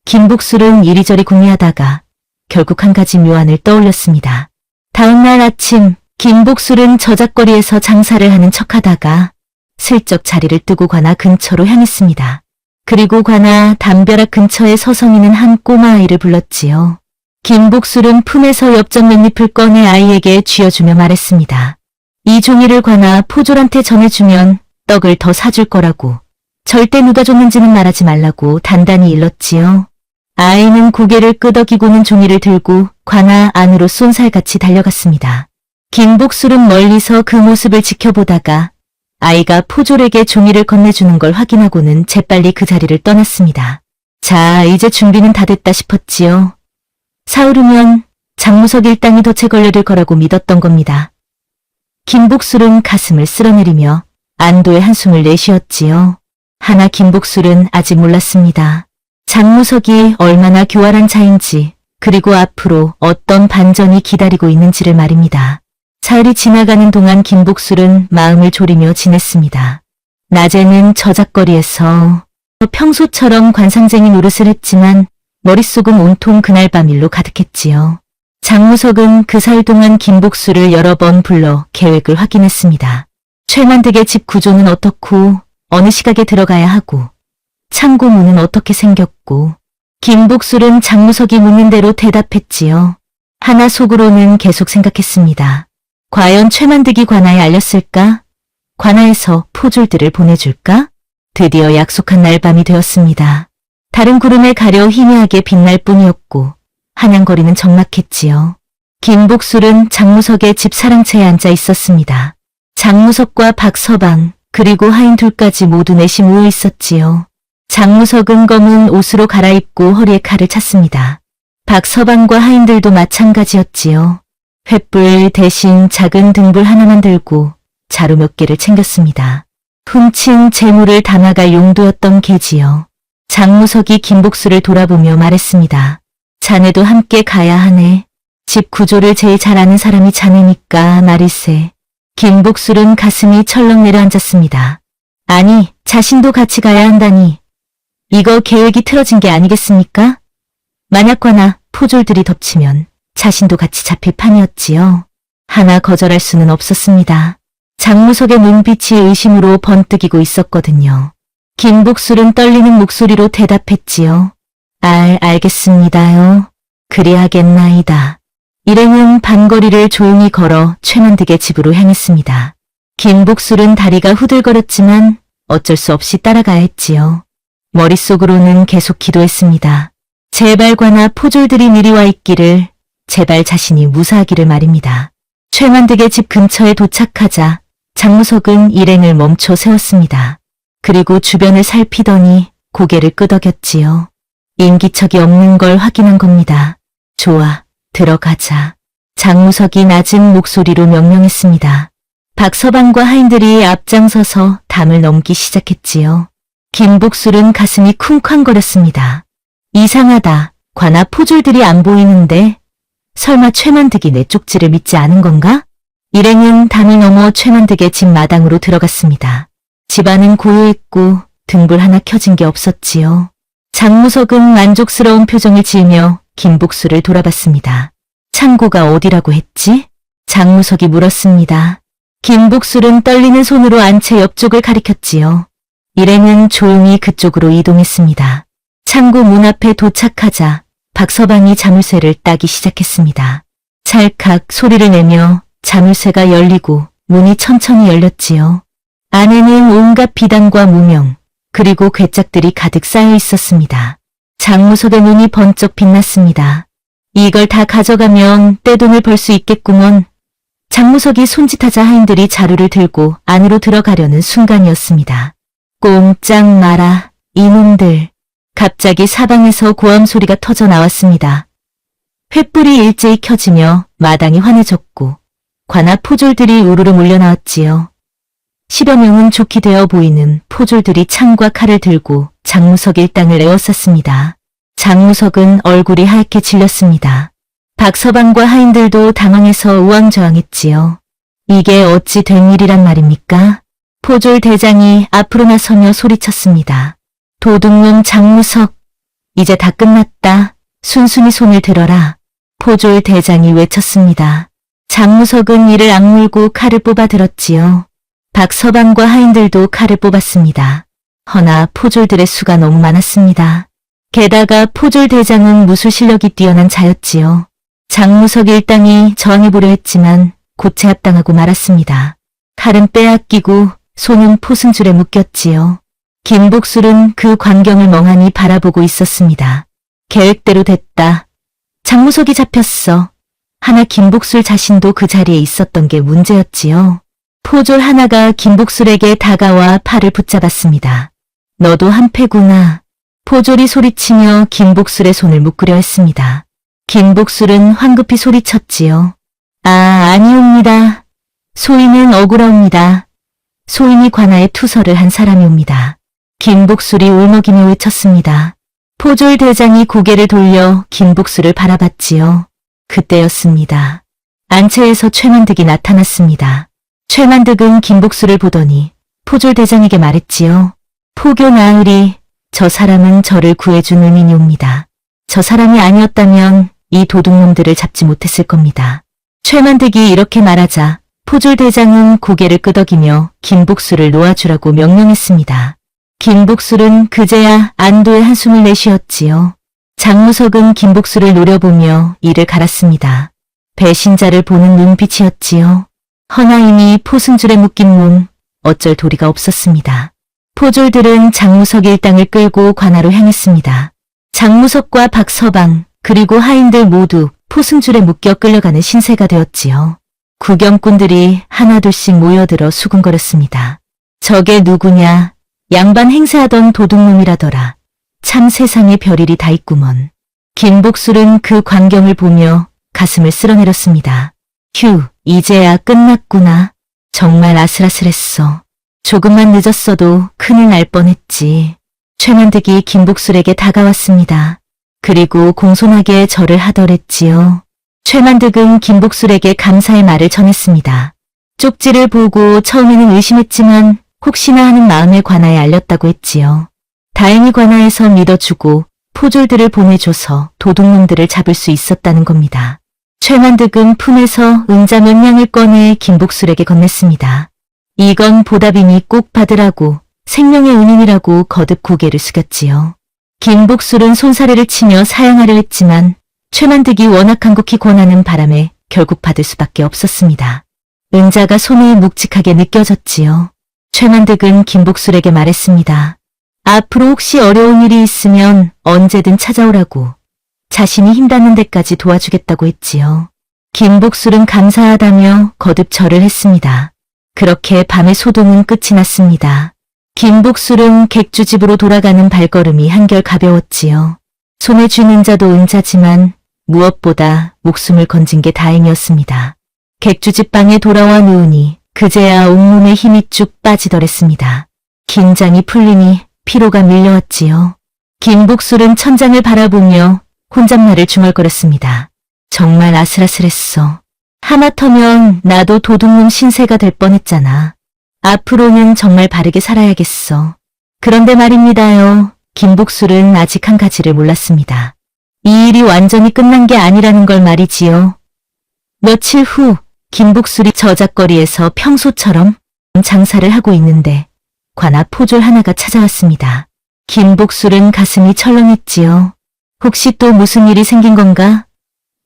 김복술은 이리저리 궁리하다가 결국 한 가지 묘안을 떠올렸습니다. 다음날 아침 김복술은 저작거리에서 장사를 하는 척하다가 슬쩍 자리를 뜨고 관아 근처로 향했습니다. 그리고 관아 담벼락 근처에 서성이는 한 꼬마아이를 불렀지요. 김복술은 품에서 엽전 몇 잎을 꺼내 아이에게 쥐어주며 말했습니다. 이 종이를 관아 포졸한테 전해주면 떡을 더 사줄 거라고. 절대 누가 줬는지는 말하지 말라고 단단히 일렀지요. 아이는 고개를 끄덕이고는 종이를 들고 관아 안으로 쏜살같이 달려갔습니다. 김복술은 멀리서 그 모습을 지켜보다가 아이가 포졸에게 종이를 건네주는 걸 확인하고는 재빨리 그 자리를 떠났습니다. 자, 이제 준비는 다 됐다 싶었지요. 사흘 후면 장무석 일당이 덫에 걸려들 거라고 믿었던 겁니다. 김복술은 가슴을 쓸어내리며 안도의 한숨을 내쉬었지요. 하나 김복술은 아직 몰랐습니다. 장무석이 얼마나 교활한 자인지, 그리고 앞으로 어떤 반전이 기다리고 있는지를 말입니다. 사흘이 지나가는 동안 김복술은 마음을 졸이며 지냈습니다. 낮에는 저작거리에서 평소처럼 관상쟁이 노릇을 했지만 머릿속은 온통 그날 밤 일로 가득했지요. 장무석은 그 사흘 동안 김복술을 여러 번 불러 계획을 확인했습니다. 최만득의 집 구조는 어떻고 어느 시각에 들어가야 하고 창고 문은 어떻게 생겼고 김복술은 장무석이 묻는 대로 대답했지요. 하나 속으로는 계속 생각했습니다. 과연 최만득이 관아에 알렸을까? 관아에서 포졸들을 보내줄까? 드디어 약속한 날 밤이 되었습니다. 다른 구름에 가려 희미하게 빛날 뿐이었고 한양거리는 적막했지요. 김복술은 장무석의 집 사랑채에 앉아 있었습니다. 장무석과 박서방 그리고 하인 둘까지 모두 넷이 모여 있었지요. 장무석은 검은 옷으로 갈아입고 허리에 칼을 찼습니다. 박서방과 하인들도 마찬가지였지요. 횃불 대신 작은 등불 하나만 들고 자루 몇 개를 챙겼습니다. 훔친 재물을 담아갈 용도였던 게지요. 장무석이 김복술을 돌아보며 말했습니다. 자네도 함께 가야 하네. 집 구조를 제일 잘 아는 사람이 자네니까 말일세. 김복술은 가슴이 철렁 내려앉았습니다. 아니, 자신도 같이 가야 한다니. 이거 계획이 틀어진 게 아니겠습니까? 만약과나 포졸들이 덮치면 자신도 같이 잡힐 판이었지요. 하나 거절할 수는 없었습니다. 장무석의 눈빛이 의심으로 번뜩이고 있었거든요. 김복술은 떨리는 목소리로 대답했지요. 알겠습니다요. 그리하겠나이다. 일행은 반거리를 조용히 걸어 최만득의 집으로 향했습니다. 김복술은 다리가 후들거렸지만 어쩔 수 없이 따라가야 했지요. 머릿속으로는 계속 기도했습니다. 제발 관아 포졸들이 미리 와 있기를, 제발 자신이 무사하기를 말입니다. 최만득의 집 근처에 도착하자 장무석은 일행을 멈춰 세웠습니다. 그리고 주변을 살피더니 고개를 끄덕였지요. 인기척이 없는 걸 확인한 겁니다. 좋아, 들어가자. 장무석이 낮은 목소리로 명령했습니다. 박서방과 하인들이 앞장서서 담을 넘기 시작했지요. 김복술은 가슴이 쿵쾅거렸습니다. 이상하다. 관아 포졸들이 안 보이는데 설마 최만득이 내 쪽지를 믿지 않은 건가? 일행은 담을 넘어 최만득의 집 마당으로 들어갔습니다. 집안은 고요했고 등불 하나 켜진 게 없었지요. 장무석은 만족스러운 표정을 지으며 김복술을 돌아봤습니다. 창고가 어디라고 했지? 장무석이 물었습니다. 김복술은 떨리는 손으로 안채 옆쪽을 가리켰지요. 일행은 조용히 그쪽으로 이동했습니다. 창고 문 앞에 도착하자 박서방이 자물쇠를 따기 시작했습니다. 찰칵 소리를 내며 자물쇠가 열리고 문이 천천히 열렸지요. 안에는 온갖 비단과 무명, 그리고 괴짝들이 가득 쌓여 있었습니다. 장무석의 눈이 번쩍 빛났습니다. 이걸 다 가져가면 떼돈을 벌 수 있겠구먼. 장무석이 손짓하자 하인들이 자루를 들고 안으로 들어가려는 순간이었습니다. 꼼짝 마라, 이놈들. 갑자기 사방에서 고함 소리가 터져 나왔습니다. 횃불이 일제히 켜지며 마당이 환해졌고 관아 포졸들이 우르르 몰려나왔지요. 10여 명은 좋게 되어 보이는 포졸들이 창과 칼을 들고 장무석 일당을 에워쌌습니다. 장무석은 얼굴이 하얗게 질렸습니다. 박서방과 하인들도 당황해서 우왕좌왕했지요. 이게 어찌 된 일이란 말입니까? 포졸 대장이 앞으로 나서며 소리쳤습니다. 도둑놈 장무석, 이제 다 끝났다. 순순히 손을 들어라. 포졸 대장이 외쳤습니다. 장무석은 이를 악물고 칼을 뽑아 들었지요. 박서방과 하인들도 칼을 뽑았습니다. 허나 포졸들의 수가 너무 많았습니다. 게다가 포졸 대장은 무술 실력이 뛰어난 자였지요. 장무석 일당이 저항해보려 했지만 곧 제압당하고 말았습니다. 칼은 빼앗기고 손은 포승줄에 묶였지요. 김복술은 그 광경을 멍하니 바라보고 있었습니다. 계획대로 됐다. 장무석이 잡혔어. 하나 김복술 자신도 그 자리에 있었던 게 문제였지요. 포졸 하나가 김복술에게 다가와 팔을 붙잡았습니다. 너도 한패구나. 포졸이 소리치며 김복술의 손을 묶으려 했습니다. 김복술은 황급히 소리쳤지요. 아니옵니다. 소인은 억울하옵니다. 소인이 관아에 투서를 한 사람이옵니다. 김복술이 울먹이며 외쳤습니다. 포졸 대장이 고개를 돌려 김복술을 바라봤지요. 그때였습니다. 안채에서 최만득이 나타났습니다. 최만득은 김복술을 보더니 포졸 대장에게 말했지요. 포교 나으리, 저 사람은 저를 구해준 은인이옵니다. 저 사람이 아니었다면 이 도둑놈들을 잡지 못했을 겁니다. 최만득이 이렇게 말하자 포졸 대장은 고개를 끄덕이며 김복술을 놓아주라고 명령했습니다. 김복술은 그제야 안도의 한숨을 내쉬었지요. 장무석은 김복술을 노려보며 이를 갈았습니다. 배신자를 보는 눈빛이었지요. 허나 이미 포승줄에 묶인 몸, 어쩔 도리가 없었습니다. 포졸들은 장무석 일당을 끌고 관아로 향했습니다. 장무석과 박서방, 그리고 하인들 모두 포승줄에 묶여 끌려가는 신세가 되었지요. 구경꾼들이 하나둘씩 모여들어 수군거렸습니다. 저게 누구냐? 양반 행세하던 도둑놈이라더라. 참 세상에 별일이 다 있구먼. 김복술은 그 광경을 보며 가슴을 쓸어내렸습니다. 휴, 이제야 끝났구나. 정말 아슬아슬했어. 조금만 늦었어도 큰일 날 뻔했지. 최만득이 김복술에게 다가왔습니다. 그리고 공손하게 절을 하더랬지요. 최만득은 김복술에게 감사의 말을 전했습니다. 쪽지를 보고 처음에는 의심했지만 혹시나 하는 마음에 관아에 알렸다고 했지요. 다행히 관아에서 믿어주고 포졸들을 보내줘서 도둑놈들을 잡을 수 있었다는 겁니다. 최만득은 품에서 은자 몇 냥을 꺼내 김복술에게 건넸습니다. 이건 보답이니 꼭 받으라고, 생명의 은인이라고 거듭 고개를 숙였지요. 김복술은 손사래를 치며 사양하려 했지만 최만득이 워낙 간곡히 권하는 바람에 결국 받을 수밖에 없었습니다. 은자가 손에 묵직하게 느껴졌지요. 최만득은 김복술에게 말했습니다. 앞으로 혹시 어려운 일이 있으면 언제든 찾아오라고, 자신이 힘닿는 데까지 도와주겠다고 했지요. 김복술은 감사하다며 거듭 절을 했습니다. 그렇게 밤의 소동은 끝이 났습니다. 김복술은 객주집으로 돌아가는 발걸음이 한결 가벼웠지요. 손에 쥔 은자도 은자지만 무엇보다 목숨을 건진 게 다행이었습니다. 객주집 방에 돌아와 누우니 그제야 온몸에 힘이 쭉 빠지더랬습니다. 긴장이 풀리니 피로가 밀려왔지요. 김복술은 천장을 바라보며 혼잣말을 중얼거렸습니다. 정말 아슬아슬했어. 하마터면 나도 도둑놈 신세가 될 뻔했잖아. 앞으로는 정말 바르게 살아야겠어. 그런데 말입니다요. 김복술은 아직 한 가지를 몰랐습니다. 이 일이 완전히 끝난 게 아니라는 걸 말이지요. 며칠 후 김복술이 저작거리에서 평소처럼 장사를 하고 있는데 관아 포졸 하나가 찾아왔습니다. 김복술은 가슴이 철렁했지요. 혹시 또 무슨 일이 생긴 건가?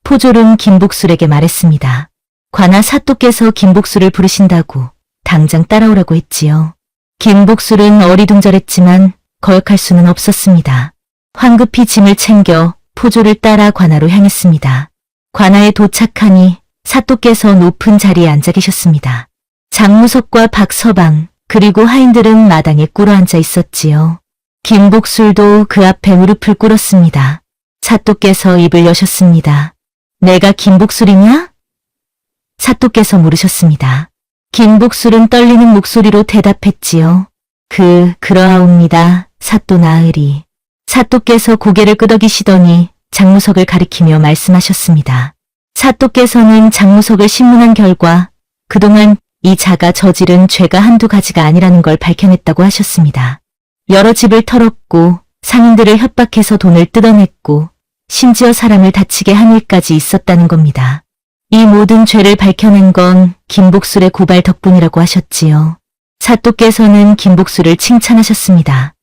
포졸은 김복술에게 말했습니다. 관아 사또께서 김복술을 부르신다고 당장 따라오라고 했지요. 김복술은 어리둥절했지만 거역할 수는 없었습니다. 황급히 짐을 챙겨 포졸을 따라 관아로 향했습니다. 관아에 도착하니 사또께서 높은 자리에 앉아 계셨습니다. 장무석과 박서방 그리고 하인들은 마당에 꿇어앉아 있었지요. 김복술도 그 앞에 무릎을 꿇었습니다. 사또께서 입을 여셨습니다. 내가 김복술이냐? 사또께서 물으셨습니다. 김복술은 떨리는 목소리로 대답했지요. 그러하옵니다. 사또 나으리. 사또께서 고개를 끄덕이시더니 장무석을 가리키며 말씀하셨습니다. 사또께서는 장무석을 신문한 결과 그동안 이 자가 저지른 죄가 한두 가지가 아니라는 걸 밝혀냈다고 하셨습니다. 여러 집을 털었고 상인들을 협박해서 돈을 뜯어냈고 심지어 사람을 다치게 한 일까지 있었다는 겁니다. 이 모든 죄를 밝혀낸 건 김복술의 고발 덕분이라고 하셨지요. 사또께서는 김복술을 칭찬하셨습니다.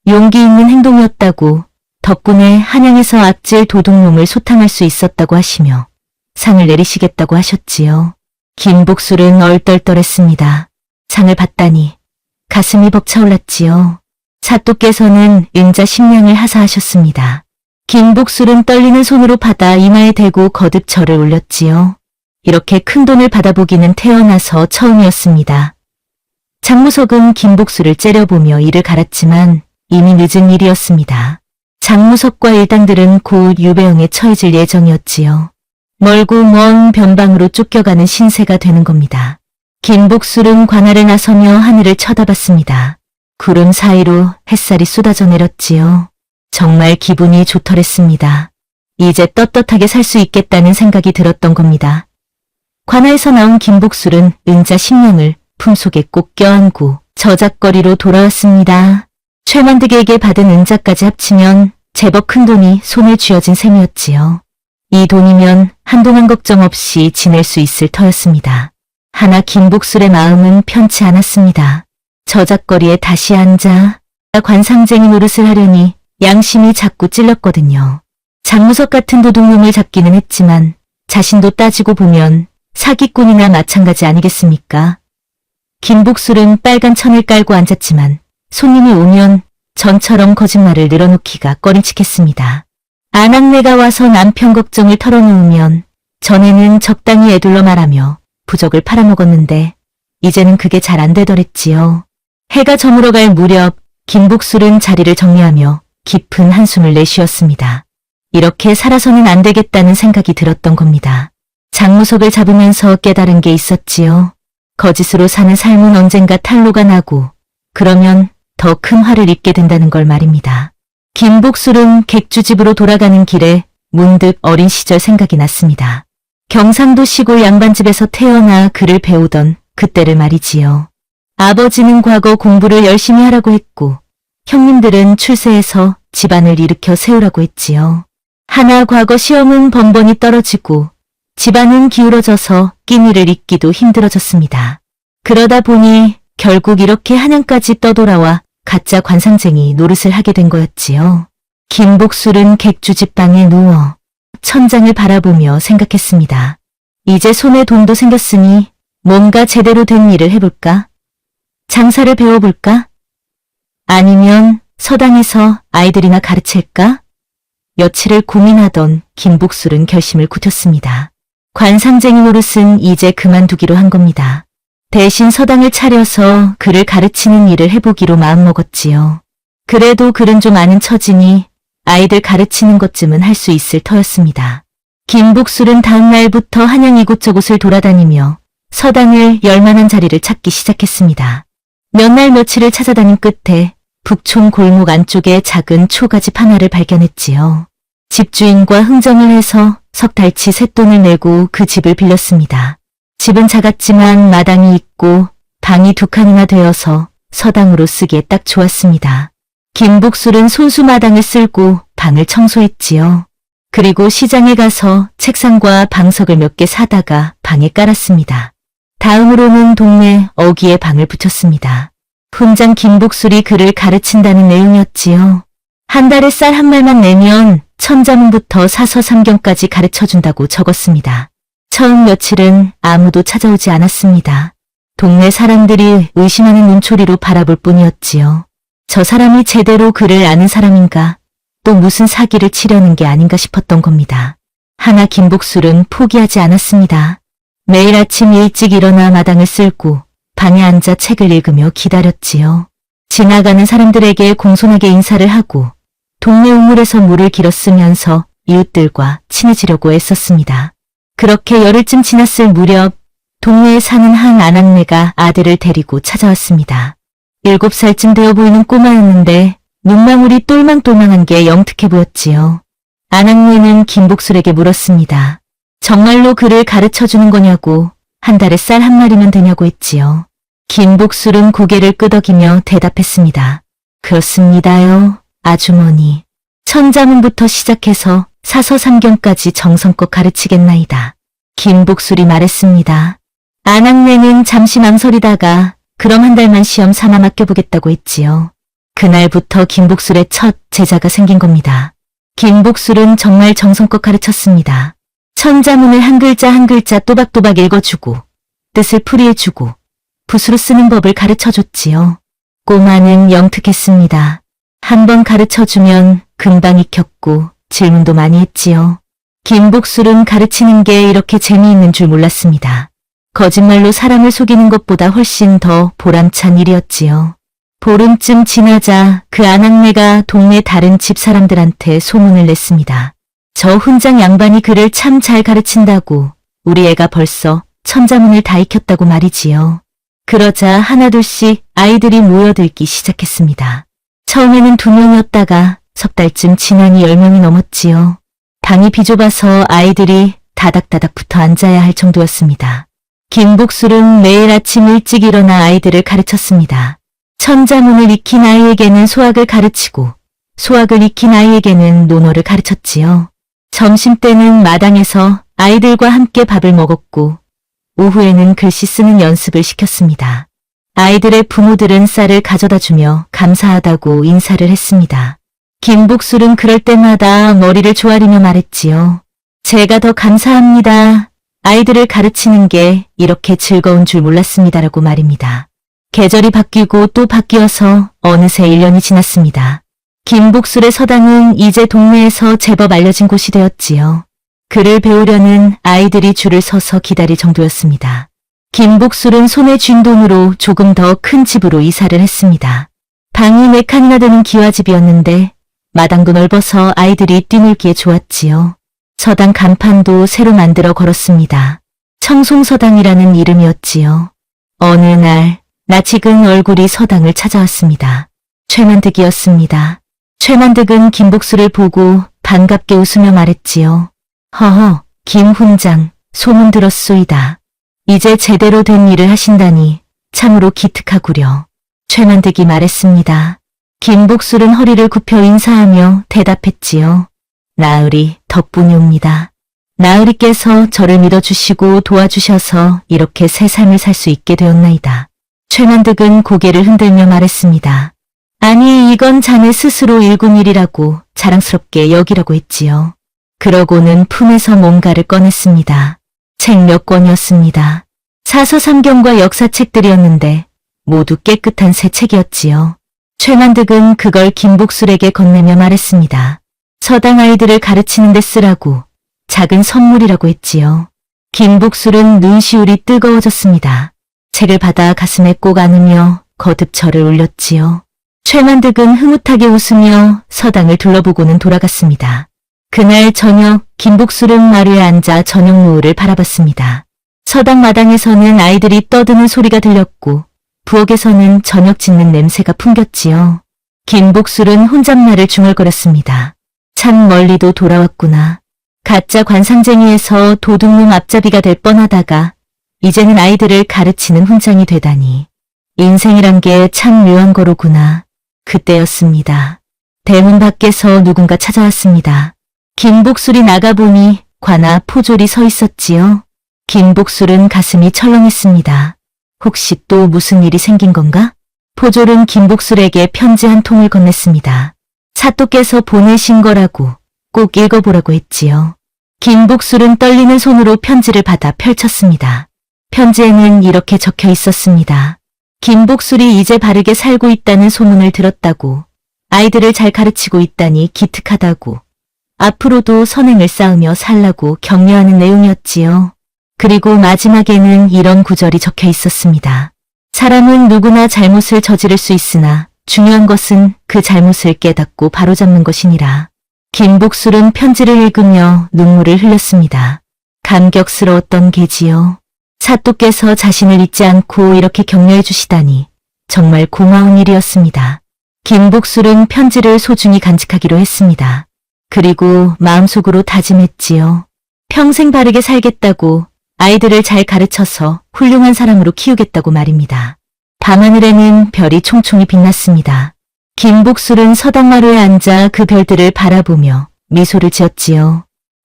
용기 있는 행동이었다고, 덕분에 한양에서 악질 도둑놈을 소탕할 수 있었다고 하시며 상을 내리시겠다고 하셨지요. 김복술은 얼떨떨했습니다. 상을 받다니 가슴이 벅차올랐지요. 사또께서는 은자 10냥을 하사하셨습니다. 김복술은 떨리는 손으로 받아 이마에 대고 거듭 절을 올렸지요. 이렇게 큰 돈을 받아보기는 태어나서 처음이었습니다. 장무석은 김복술을 째려보며 이를 갈았지만 이미 늦은 일이었습니다. 장무석과 일당들은 곧 유배형에 처해질 예정이었지요. 멀고 먼 변방으로 쫓겨가는 신세가 되는 겁니다. 김복술은 관아를 나서며 하늘을 쳐다봤습니다. 구름 사이로 햇살이 쏟아져 내렸지요. 정말 기분이 좋더랬습니다. 이제 떳떳하게 살 수 있겠다는 생각이 들었던 겁니다. 관아에서 나온 김복술은 은자 10냥을 품속에 꼭 껴안고 저작거리로 돌아왔습니다. 최만득에게 받은 은자까지 합치면 제법 큰 돈이 손에 쥐어진 셈이었지요. 이 돈이면 한동안 걱정 없이 지낼 수 있을 터였습니다. 하나 김복술의 마음은 편치 않았습니다. 저작거리에 다시 앉아 관상쟁이 노릇을 하려니 양심이 자꾸 찔렸거든요. 장무석 같은 도둑놈을 잡기는 했지만 자신도 따지고 보면 사기꾼이나 마찬가지 아니겠습니까? 김복술은 빨간 천을 깔고 앉았지만 손님이 오면 전처럼 거짓말을 늘어놓기가 꺼림칙했습니다. 아낙네가 와서 남편 걱정을 털어놓으면 전에는 적당히 애둘러 말하며 부적을 팔아먹었는데 이제는 그게 잘 안 되더랬지요. 해가 저물어갈 무렵 김복술은 자리를 정리하며 깊은 한숨을 내쉬었습니다. 이렇게 살아서는 안 되겠다는 생각이 들었던 겁니다. 장무석을 잡으면서 깨달은 게 있었지요. 거짓으로 사는 삶은 언젠가 탄로가 나고 그러면 더 큰 화를 입게 된다는 걸 말입니다. 김복술은 객주집으로 돌아가는 길에 문득 어린 시절 생각이 났습니다. 경상도 시골 양반집에서 태어나 글을 배우던 그때를 말이지요. 아버지는 과거 공부를 열심히 하라고 했고, 형님들은 출세해서 집안을 일으켜 세우라고 했지요. 하나 과거 시험은 번번이 떨어지고, 집안은 기울어져서 끼니를 잇기도 힘들어졌습니다. 그러다 보니 결국 이렇게 한양까지 떠돌아와 가짜 관상쟁이 노릇을 하게 된 거였지요. 김복술은 객주집 방에 누워 천장을 바라보며 생각했습니다. 이제 손에 돈도 생겼으니 뭔가 제대로 된 일을 해볼까? 장사를 배워볼까? 아니면 서당에서 아이들이나 가르칠까? 며칠을 고민하던 김복술은 결심을 굳혔습니다. 관상쟁이 노릇은 이제 그만두기로 한 겁니다. 대신 서당을 차려서 그를 가르치는 일을 해보기로 마음먹었지요. 그래도 글은 좀 아는 처지니 아이들 가르치는 것쯤은 할 수 있을 터였습니다. 김복술은 다음 날부터 한양 이곳저곳을 돌아다니며 서당을 열 만한 자리를 찾기 시작했습니다. 몇 날 며칠을 찾아다닌 끝에 북촌 골목 안쪽에 작은 초가집 하나를 발견했지요. 집주인과 흥정을 해서 석 달치 쇳돈을 내고 그 집을 빌렸습니다. 집은 작았지만 마당이 있고 방이 2칸이나 되어서 서당으로 쓰기에 딱 좋았습니다. 김복술은 손수 마당을 쓸고 방을 청소했지요. 그리고 시장에 가서 책상과 방석을 몇 개 사다가 방에 깔았습니다. 다음으로는 동네 어귀에 방을 붙였습니다. 훈장 김복술이 그를 가르친다는 내용이었지요. 한 달에 쌀 한 말만 내면 천자문부터 사서삼경까지 가르쳐준다고 적었습니다. 처음 며칠은 아무도 찾아오지 않았습니다. 동네 사람들이 의심하는 눈초리로 바라볼 뿐이었지요. 저 사람이 제대로 그를 아는 사람인가, 또 무슨 사기를 치려는 게 아닌가 싶었던 겁니다. 하나 김복술은 포기하지 않았습니다. 매일 아침 일찍 일어나 마당을 쓸고 방에 앉아 책을 읽으며 기다렸지요. 지나가는 사람들에게 공손하게 인사를 하고 동네 우물에서 물을 길어 쓰면서 이웃들과 친해지려고 애썼습니다. 그렇게 열흘쯤 지났을 무렵 동네에 사는 한 아낙네가 아들을 데리고 찾아왔습니다. 7살쯤 되어 보이는 꼬마였는데 눈망울이 똘망똘망한 게 영특해 보였지요. 아낙네는 김복술에게 물었습니다. 정말로 그를 가르쳐주는 거냐고, 한 달에 쌀 한 마리면 되냐고 했지요. 김복술은 고개를 끄덕이며 대답했습니다. 그렇습니다요, 아주머니. 천자문부터 시작해서 사서삼경까지 정성껏 가르치겠나이다. 김복술이 말했습니다. 아낙네는 잠시 망설이다가 그럼 한 달만 시험 삼아 맡겨보겠다고 했지요. 그날부터 김복술의 첫 제자가 생긴 겁니다. 김복술은 정말 정성껏 가르쳤습니다. 천자문을 한 글자 한 글자 또박또박 읽어주고 뜻을 풀이해주고 붓으로 쓰는 법을 가르쳐줬지요. 꼬마는 영특했습니다. 한번 가르쳐주면 금방 익혔고 질문도 많이 했지요. 김복술은 가르치는 게 이렇게 재미있는 줄 몰랐습니다. 거짓말로 사람을 속이는 것보다 훨씬 더 보람찬 일이었지요. 보름쯤 지나자 그 아낙네가 동네 다른 집 사람들한테 소문을 냈습니다. 저 훈장 양반이 그를 참 잘 가르친다고, 우리 애가 벌써 천자문을 다 익혔다고 말이지요. 그러자 하나둘씩 아이들이 모여들기 시작했습니다. 처음에는 2명이었다가 석 달쯤 지나니 10명이 넘었지요. 방이 비좁아서 아이들이 다닥다닥 붙어 앉아야 할 정도였습니다. 김복술은 매일 아침 일찍 일어나 아이들을 가르쳤습니다. 천자문을 익힌 아이에게는 소학을 가르치고 소학을 익힌 아이에게는 논어를 가르쳤지요. 점심때는 마당에서 아이들과 함께 밥을 먹었고 오후에는 글씨 쓰는 연습을 시켰습니다. 아이들의 부모들은 쌀을 가져다 주며 감사하다고 인사를 했습니다. 김복술은 그럴 때마다 머리를 조아리며 말했지요. 제가 더 감사합니다. 아이들을 가르치는 게 이렇게 즐거운 줄 몰랐습니다라고 말입니다. 계절이 바뀌고 또 바뀌어서 어느새 1년이 지났습니다. 김복술의 서당은 이제 동네에서 제법 알려진 곳이 되었지요. 글을 배우려는 아이들이 줄을 서서 기다릴 정도였습니다. 김복술은 손에 쥔 돈으로 조금 더 큰 집으로 이사를 했습니다. 방이 4칸이나 되는 기와집이었는데 마당도 넓어서 아이들이 뛰놀기에 좋았지요. 서당 간판도 새로 만들어 걸었습니다. 청송서당이라는 이름이었지요. 어느 날 낯익은 얼굴이 서당을 찾아왔습니다. 최만득이었습니다. 최만득은 김복술을 보고 반갑게 웃으며 말했지요. 허허, 김훈장, 소문 들었소이다. 이제 제대로 된 일을 하신다니 참으로 기특하구려. 최만득이 말했습니다. 김복술은 허리를 굽혀 인사하며 대답했지요. 나으리 덕분이옵니다. 나으리께서 저를 믿어주시고 도와주셔서 이렇게 새 삶을 살 수 있게 되었나이다. 최만득은 고개를 흔들며 말했습니다. 아니, 이건 자네 스스로 일군 일이라고 자랑스럽게 여기라고 했지요. 그러고는 품에서 뭔가를 꺼냈습니다. 책 몇 권이었습니다. 사서삼경과 역사책들이었는데 모두 깨끗한 새 책이었지요. 최만득은 그걸 김복술에게 건네며 말했습니다. 서당 아이들을 가르치는 데 쓰라고, 작은 선물이라고 했지요. 김복술은 눈시울이 뜨거워졌습니다. 책을 받아 가슴에 꼭 안으며 거듭 절을 올렸지요. 최만득은 흐뭇하게 웃으며 서당을 둘러보고는 돌아갔습니다. 그날 저녁 김복술은 마루에 앉아 저녁 노을을 바라봤습니다. 서당 마당에서는 아이들이 떠드는 소리가 들렸고 부엌에서는 저녁 짓는 냄새가 풍겼지요. 김복술은 혼잣말을 중얼거렸습니다. 참 멀리도 돌아왔구나. 가짜 관상쟁이에서 도둑놈 앞잡이가 될 뻔하다가 이제는 아이들을 가르치는 훈장이 되다니. 인생이란 게 참 묘한 거로구나. 그때였습니다. 대문 밖에서 누군가 찾아왔습니다. 김복술이 나가보니 관아 포졸이 서 있었지요. 김복술은 가슴이 철렁했습니다. 혹시 또 무슨 일이 생긴 건가? 포졸은 김복술에게 편지 한 통을 건넸습니다. 사또께서 보내신 거라고 꼭 읽어보라고 했지요. 김복술은 떨리는 손으로 편지를 받아 펼쳤습니다. 편지에는 이렇게 적혀 있었습니다. 김복술이 이제 바르게 살고 있다는 소문을 들었다고, 아이들을 잘 가르치고 있다니 기특하다고, 앞으로도 선행을 쌓으며 살라고 격려하는 내용이었지요. 그리고 마지막에는 이런 구절이 적혀 있었습니다. 사람은 누구나 잘못을 저지를 수 있으나 중요한 것은 그 잘못을 깨닫고 바로잡는 것이니라. 김복술은 편지를 읽으며 눈물을 흘렸습니다. 감격스러웠던 게지요. 사또께서 자신을 잊지 않고 이렇게 격려해 주시다니 정말 고마운 일이었습니다. 김복술은 편지를 소중히 간직하기로 했습니다. 그리고 마음속으로 다짐했지요. 평생 바르게 살겠다고, 아이들을 잘 가르쳐서 훌륭한 사람으로 키우겠다고 말입니다. 밤하늘에는 별이 총총히 빛났습니다. 김복술은 서당마루에 앉아 그 별들을 바라보며 미소를 지었지요.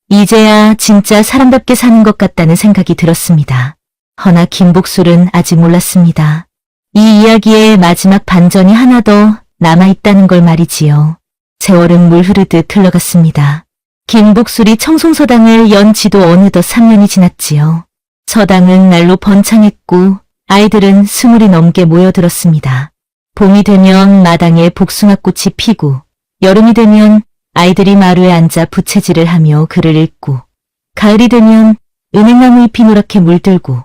이제야 진짜 사람답게 사는 것 같다는 생각이 들었습니다. 허나 김복술은 아직 몰랐습니다. 이 이야기의 마지막 반전이 하나 더 남아있다는 걸 말이지요. 세월은 물 흐르듯 흘러갔습니다. 김복술이 청송서당을 연 지도 어느덧 3년이 지났지요. 서당은 날로 번창했고 아이들은 20이 넘게 모여들었습니다. 봄이 되면 마당에 복숭아꽃이 피고, 여름이 되면 아이들이 마루에 앉아 부채질을 하며 글을 읽고, 가을이 되면 은행나무 잎이 노랗게 물들고,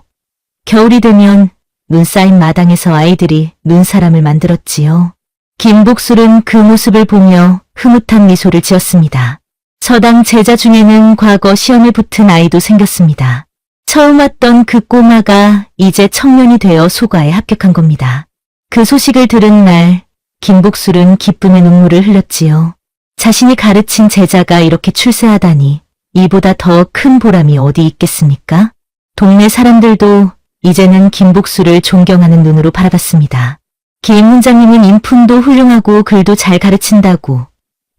겨울이 되면 눈 쌓인 마당에서 아이들이 눈사람을 만들었지요. 김복술은 그 모습을 보며 흐뭇한 미소를 지었습니다. 서당 제자 중에는 과거 시험에 붙은 아이도 생겼습니다. 처음 왔던 그 꼬마가 이제 청년이 되어 소과에 합격한 겁니다. 그 소식을 들은 날 김복술은 기쁨의 눈물을 흘렸지요. 자신이 가르친 제자가 이렇게 출세하다니 이보다 더 큰 보람이 어디 있겠습니까? 동네 사람들도 이제는 김복술을 존경하는 눈으로 바라봤습니다. 김 훈장님은 인품도 훌륭하고 글도 잘 가르친다고,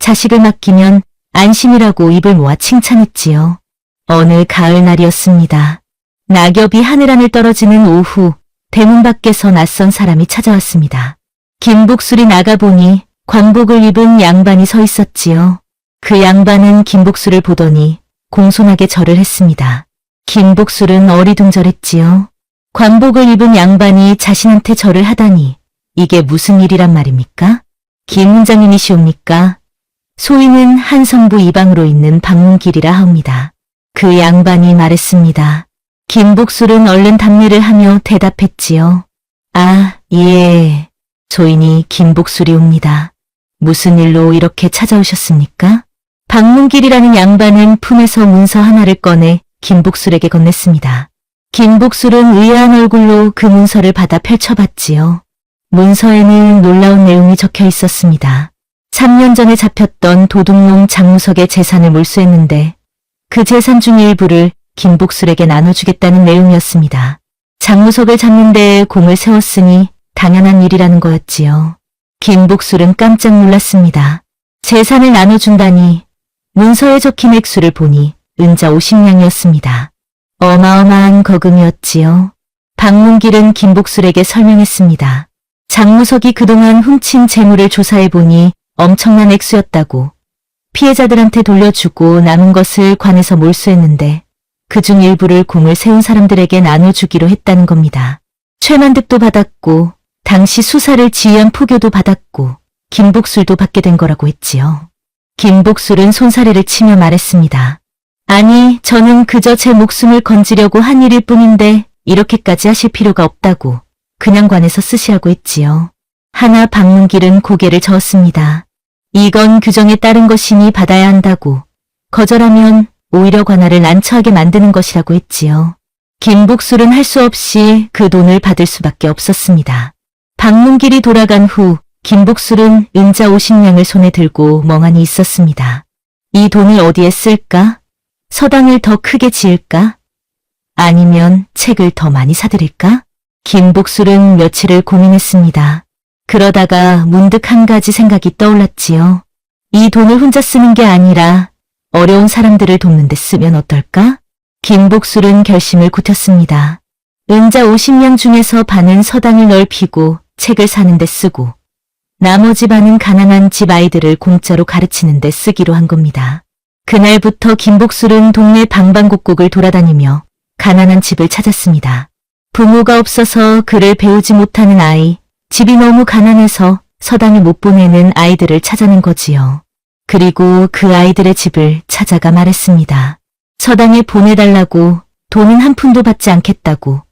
자식을 맡기면 안심이라고 입을 모아 칭찬했지요. 어느 가을날이었습니다. 낙엽이 하늘하늘 떨어지는 오후, 대문 밖에서 낯선 사람이 찾아왔습니다. 김복술이 나가보니 관복을 입은 양반이 서 있었지요. 그 양반은 김복술을 보더니 공손하게 절을 했습니다. 김복술은 어리둥절했지요. 관복을 입은 양반이 자신한테 절을 하다니 이게 무슨 일이란 말입니까? 김 훈장님이시옵니까? 소위는 한성부 이방으로 있는 방문길이라 하옵니다. 그 양반이 말했습니다. 김복술은 얼른 답례를 하며 대답했지요. 아, 예. 소인이 김복술이옵니다. 무슨 일로 이렇게 찾아오셨습니까? 방문길이라는 양반은 품에서 문서 하나를 꺼내 김복술에게 건넸습니다. 김복술은 의아한 얼굴로 그 문서를 받아 펼쳐봤지요. 문서에는 놀라운 내용이 적혀 있었습니다. 3년 전에 잡혔던 도둑놈 장무석의 재산을 몰수했는데 그 재산 중 일부를 김복술에게 나눠주겠다는 내용이었습니다. 장무석을 잡는 데에 공을 세웠으니 당연한 일이라는 거였지요. 김복술은 깜짝 놀랐습니다. 재산을 나눠준다니 문서에 적힌 액수를 보니 은자 50냥이었습니다. 어마어마한 거금이었지요. 박문길은 김복술에게 설명했습니다. 장무석이 그동안 훔친 재물을 조사해보니 엄청난 액수였다고. 피해자들한테 돌려주고 남은 것을 관에서 몰수했는데 그중 일부를 공을 세운 사람들에게 나눠주기로 했다는 겁니다. 최만득도 받았고 당시 수사를 지휘한 포교도 받았고 김복술도 받게 된 거라고 했지요. 김복술은 손사래를 치며 말했습니다. 아니, 저는 그저 제 목숨을 건지려고 한 일일 뿐인데 이렇게까지 하실 필요가 없다고 그냥 관에서 쓰시라고 했지요. 하나 박문길은 고개를 저었습니다. 이건 규정에 따른 것이니 받아야 한다고. 거절하면 오히려 관할을 난처하게 만드는 것이라고 했지요. 김복술은 할 수 없이 그 돈을 받을 수밖에 없었습니다. 박문길이 돌아간 후 김복술은 은자 50냥을 손에 들고 멍하니 있었습니다. 이 돈을 어디에 쓸까? 서당을 더 크게 지을까? 아니면 책을 더 많이 사들일까? 김복술은 며칠을 고민했습니다. 그러다가 문득 한 가지 생각이 떠올랐지요. 이 돈을 혼자 쓰는 게 아니라 어려운 사람들을 돕는 데 쓰면 어떨까? 김복술은 결심을 굳혔습니다. 은자 50냥 중에서 반은 서당을 넓히고 책을 사는 데 쓰고 나머지 반은 가난한 집 아이들을 공짜로 가르치는 데 쓰기로 한 겁니다. 그날부터 김복술은 동네 방방곡곡을 돌아다니며 가난한 집을 찾았습니다. 부모가 없어서 글을 배우지 못하는 아이, 집이 너무 가난해서 서당에 못 보내는 아이들을 찾아낸 거지요. 그리고 그 아이들의 집을 찾아가 말했습니다. 서당에 보내달라고, 돈은 한 푼도 받지 않겠다고,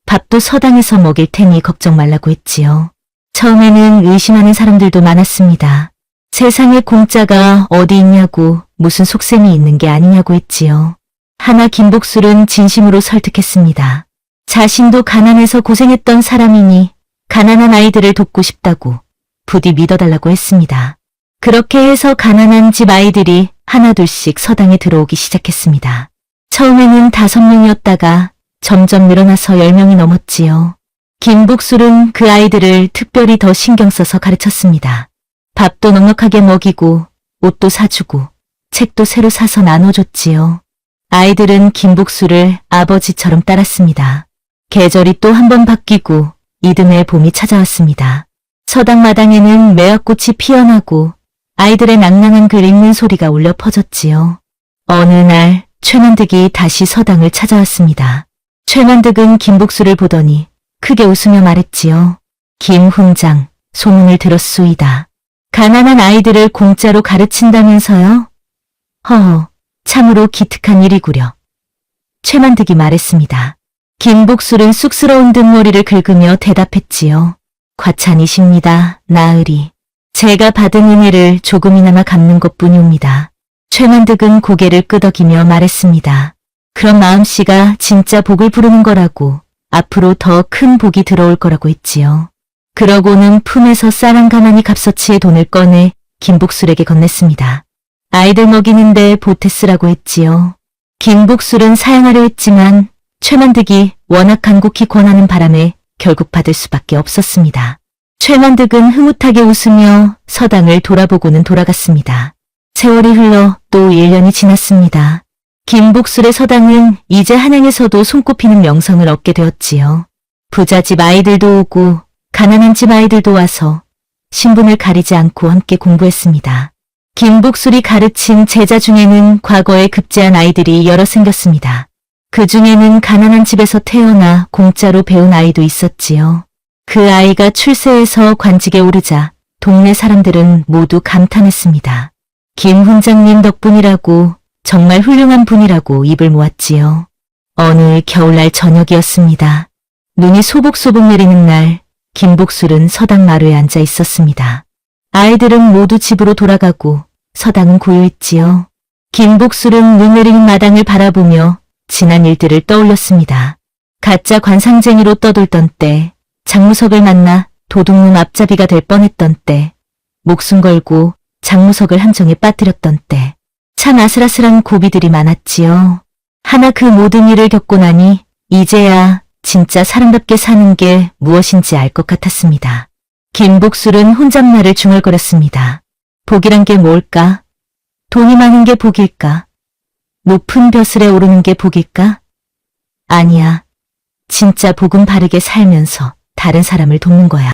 밥도 서당에서 먹일 테니 걱정 말라고 했지요. 처음에는 의심하는 사람들도 많았습니다. 세상에 공짜가 어디 있냐고, 무슨 속셈이 있는 게 아니냐고 했지요. 하나 김복술은 진심으로 설득했습니다. 자신도 가난해서 고생했던 사람이니 가난한 아이들을 돕고 싶다고 부디 믿어달라고 했습니다. 그렇게 해서 가난한 집 아이들이 하나둘씩 서당에 들어오기 시작했습니다. 처음에는 5명이었다가 점점 늘어나서 10명이 넘었지요. 김복술은 그 아이들을 특별히 더 신경 써서 가르쳤습니다. 밥도 넉넉하게 먹이고 옷도 사주고 책도 새로 사서 나눠줬지요. 아이들은 김복술을 아버지처럼 따랐습니다. 계절이 또 한 번 바뀌고 이듬해 봄이 찾아왔습니다. 서당 마당에는 매화꽃이 피어나고 아이들의 낭낭한 글 읽는 소리가 울려 퍼졌지요. 어느 날 최만득이 다시 서당을 찾아왔습니다. 최만득은 김복술을 보더니 크게 웃으며 말했지요. 김 훈장, 소문을 들었소이다. 가난한 아이들을 공짜로 가르친다면서요? 허허, 참으로 기특한 일이구려. 최만득이 말했습니다. 김복술은 쑥스러운 듯 머리를 긁으며 대답했지요. 과찬이십니다, 나으리. 제가 받은 은혜를 조금이나마 갚는 것뿐이옵니다. 최만득은 고개를 끄덕이며 말했습니다. 그런 마음씨가 진짜 복을 부르는 거라고, 앞으로 더 큰 복이 들어올 거라고 했지요. 그러고는 품에서 쌀 한 가마니 값어치의 돈을 꺼내 김복술에게 건넸습니다. 아이들 먹이는데 보태 쓰라고 했지요. 김복술은 사양하려 했지만 최만득이 워낙 간곡히 권하는 바람에 결국 받을 수밖에 없었습니다. 최만득은 흐뭇하게 웃으며 서당을 돌아보고는 돌아갔습니다. 세월이 흘러 또 1년이 지났습니다. 김복술의 서당은 이제 한양에서도 손꼽히는 명성을 얻게 되었지요. 부잣집 아이들도 오고 가난한 집 아이들도 와서 신분을 가리지 않고 함께 공부했습니다. 김복술이 가르친 제자 중에는 과거에 급제한 아이들이 여러 생겼습니다. 그 중에는 가난한 집에서 태어나 공짜로 배운 아이도 있었지요. 그 아이가 출세해서 관직에 오르자 동네 사람들은 모두 감탄했습니다. 김 훈장님 덕분이라고, 정말 훌륭한 분이라고 입을 모았지요. 어느 겨울날 저녁이었습니다. 눈이 소복소복 내리는 날 김복술은 서당 마루에 앉아 있었습니다. 아이들은 모두 집으로 돌아가고 서당은 고요했지요. 김복술은 눈 내리는 마당을 바라보며 지난 일들을 떠올렸습니다. 가짜 관상쟁이로 떠돌던 때, 장무석을 만나 도둑놈 앞잡이가 될 뻔했던 때, 목숨 걸고 장무석을 함정에 빠뜨렸던 때, 참 아슬아슬한 고비들이 많았지요. 하나 그 모든 일을 겪고 나니 이제야 진짜 사람답게 사는 게 무엇인지 알 것 같았습니다. 김복술은 혼잣말을 중얼거렸습니다. 복이란 게 뭘까? 돈이 많은 게 복일까? 높은 벼슬에 오르는 게 복일까? 아니야. 진짜 복은 바르게 살면서 다른 사람을 돕는 거야.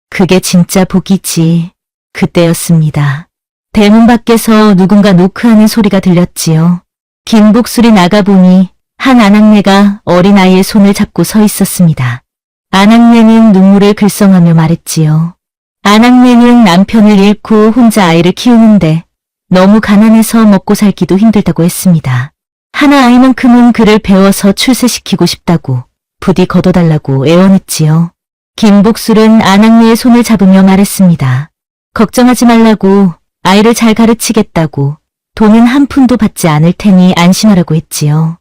그게 진짜 복이지. 그때였습니다. 대문 밖에서 누군가 노크하는 소리가 들렸지요. 김복술이 나가보니 한 아낙네가 어린아이의 손을 잡고 서 있었습니다. 아낙네는 눈물을 글썽하며 말했지요. 아낙네는 남편을 잃고 혼자 아이를 키우는데 너무 가난해서 먹고 살기도 힘들다고 했습니다. 하나 아이만큼은 그를 배워서 출세시키고 싶다고 부디 걷어달라고 애원했지요. 김복술은 아낙네의 손을 잡으며 말했습니다. 걱정하지 말라고, 아이를 잘 가르치겠다고, 돈은 한 푼도 받지 않을 테니 안심하라고 했지요.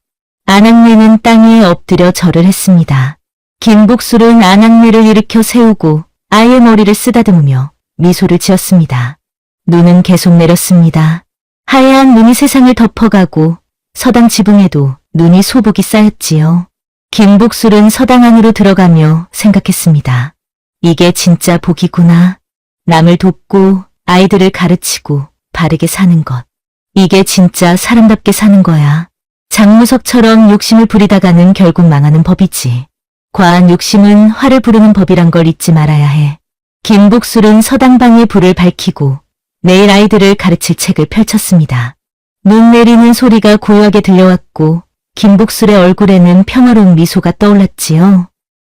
아낙네는 땅에 엎드려 절을 했습니다. 김복술은 아낙네를 일으켜 세우고 아이의 머리를 쓰다듬으며 미소를 지었습니다. 눈은 계속 내렸습니다. 하얀 눈이 세상을 덮어가고 서당 지붕에도 눈이 소복이 쌓였지요. 김복술은 서당 안으로 들어가며 생각했습니다. 이게 진짜 복이구나. 남을 돕고 아이들을 가르치고 바르게 사는 것. 이게 진짜 사람답게 사는 거야. 장무석처럼 욕심을 부리다가는 결국 망하는 법이지. 과한 욕심은 화를 부르는 법이란 걸 잊지 말아야 해. 김복술은 서당방에 불을 밝히고 내일 아이들을 가르칠 책을 펼쳤습니다. 눈 내리는 소리가 고요하게 들려왔고 김복술의 얼굴에는 평화로운 미소가 떠올랐지요.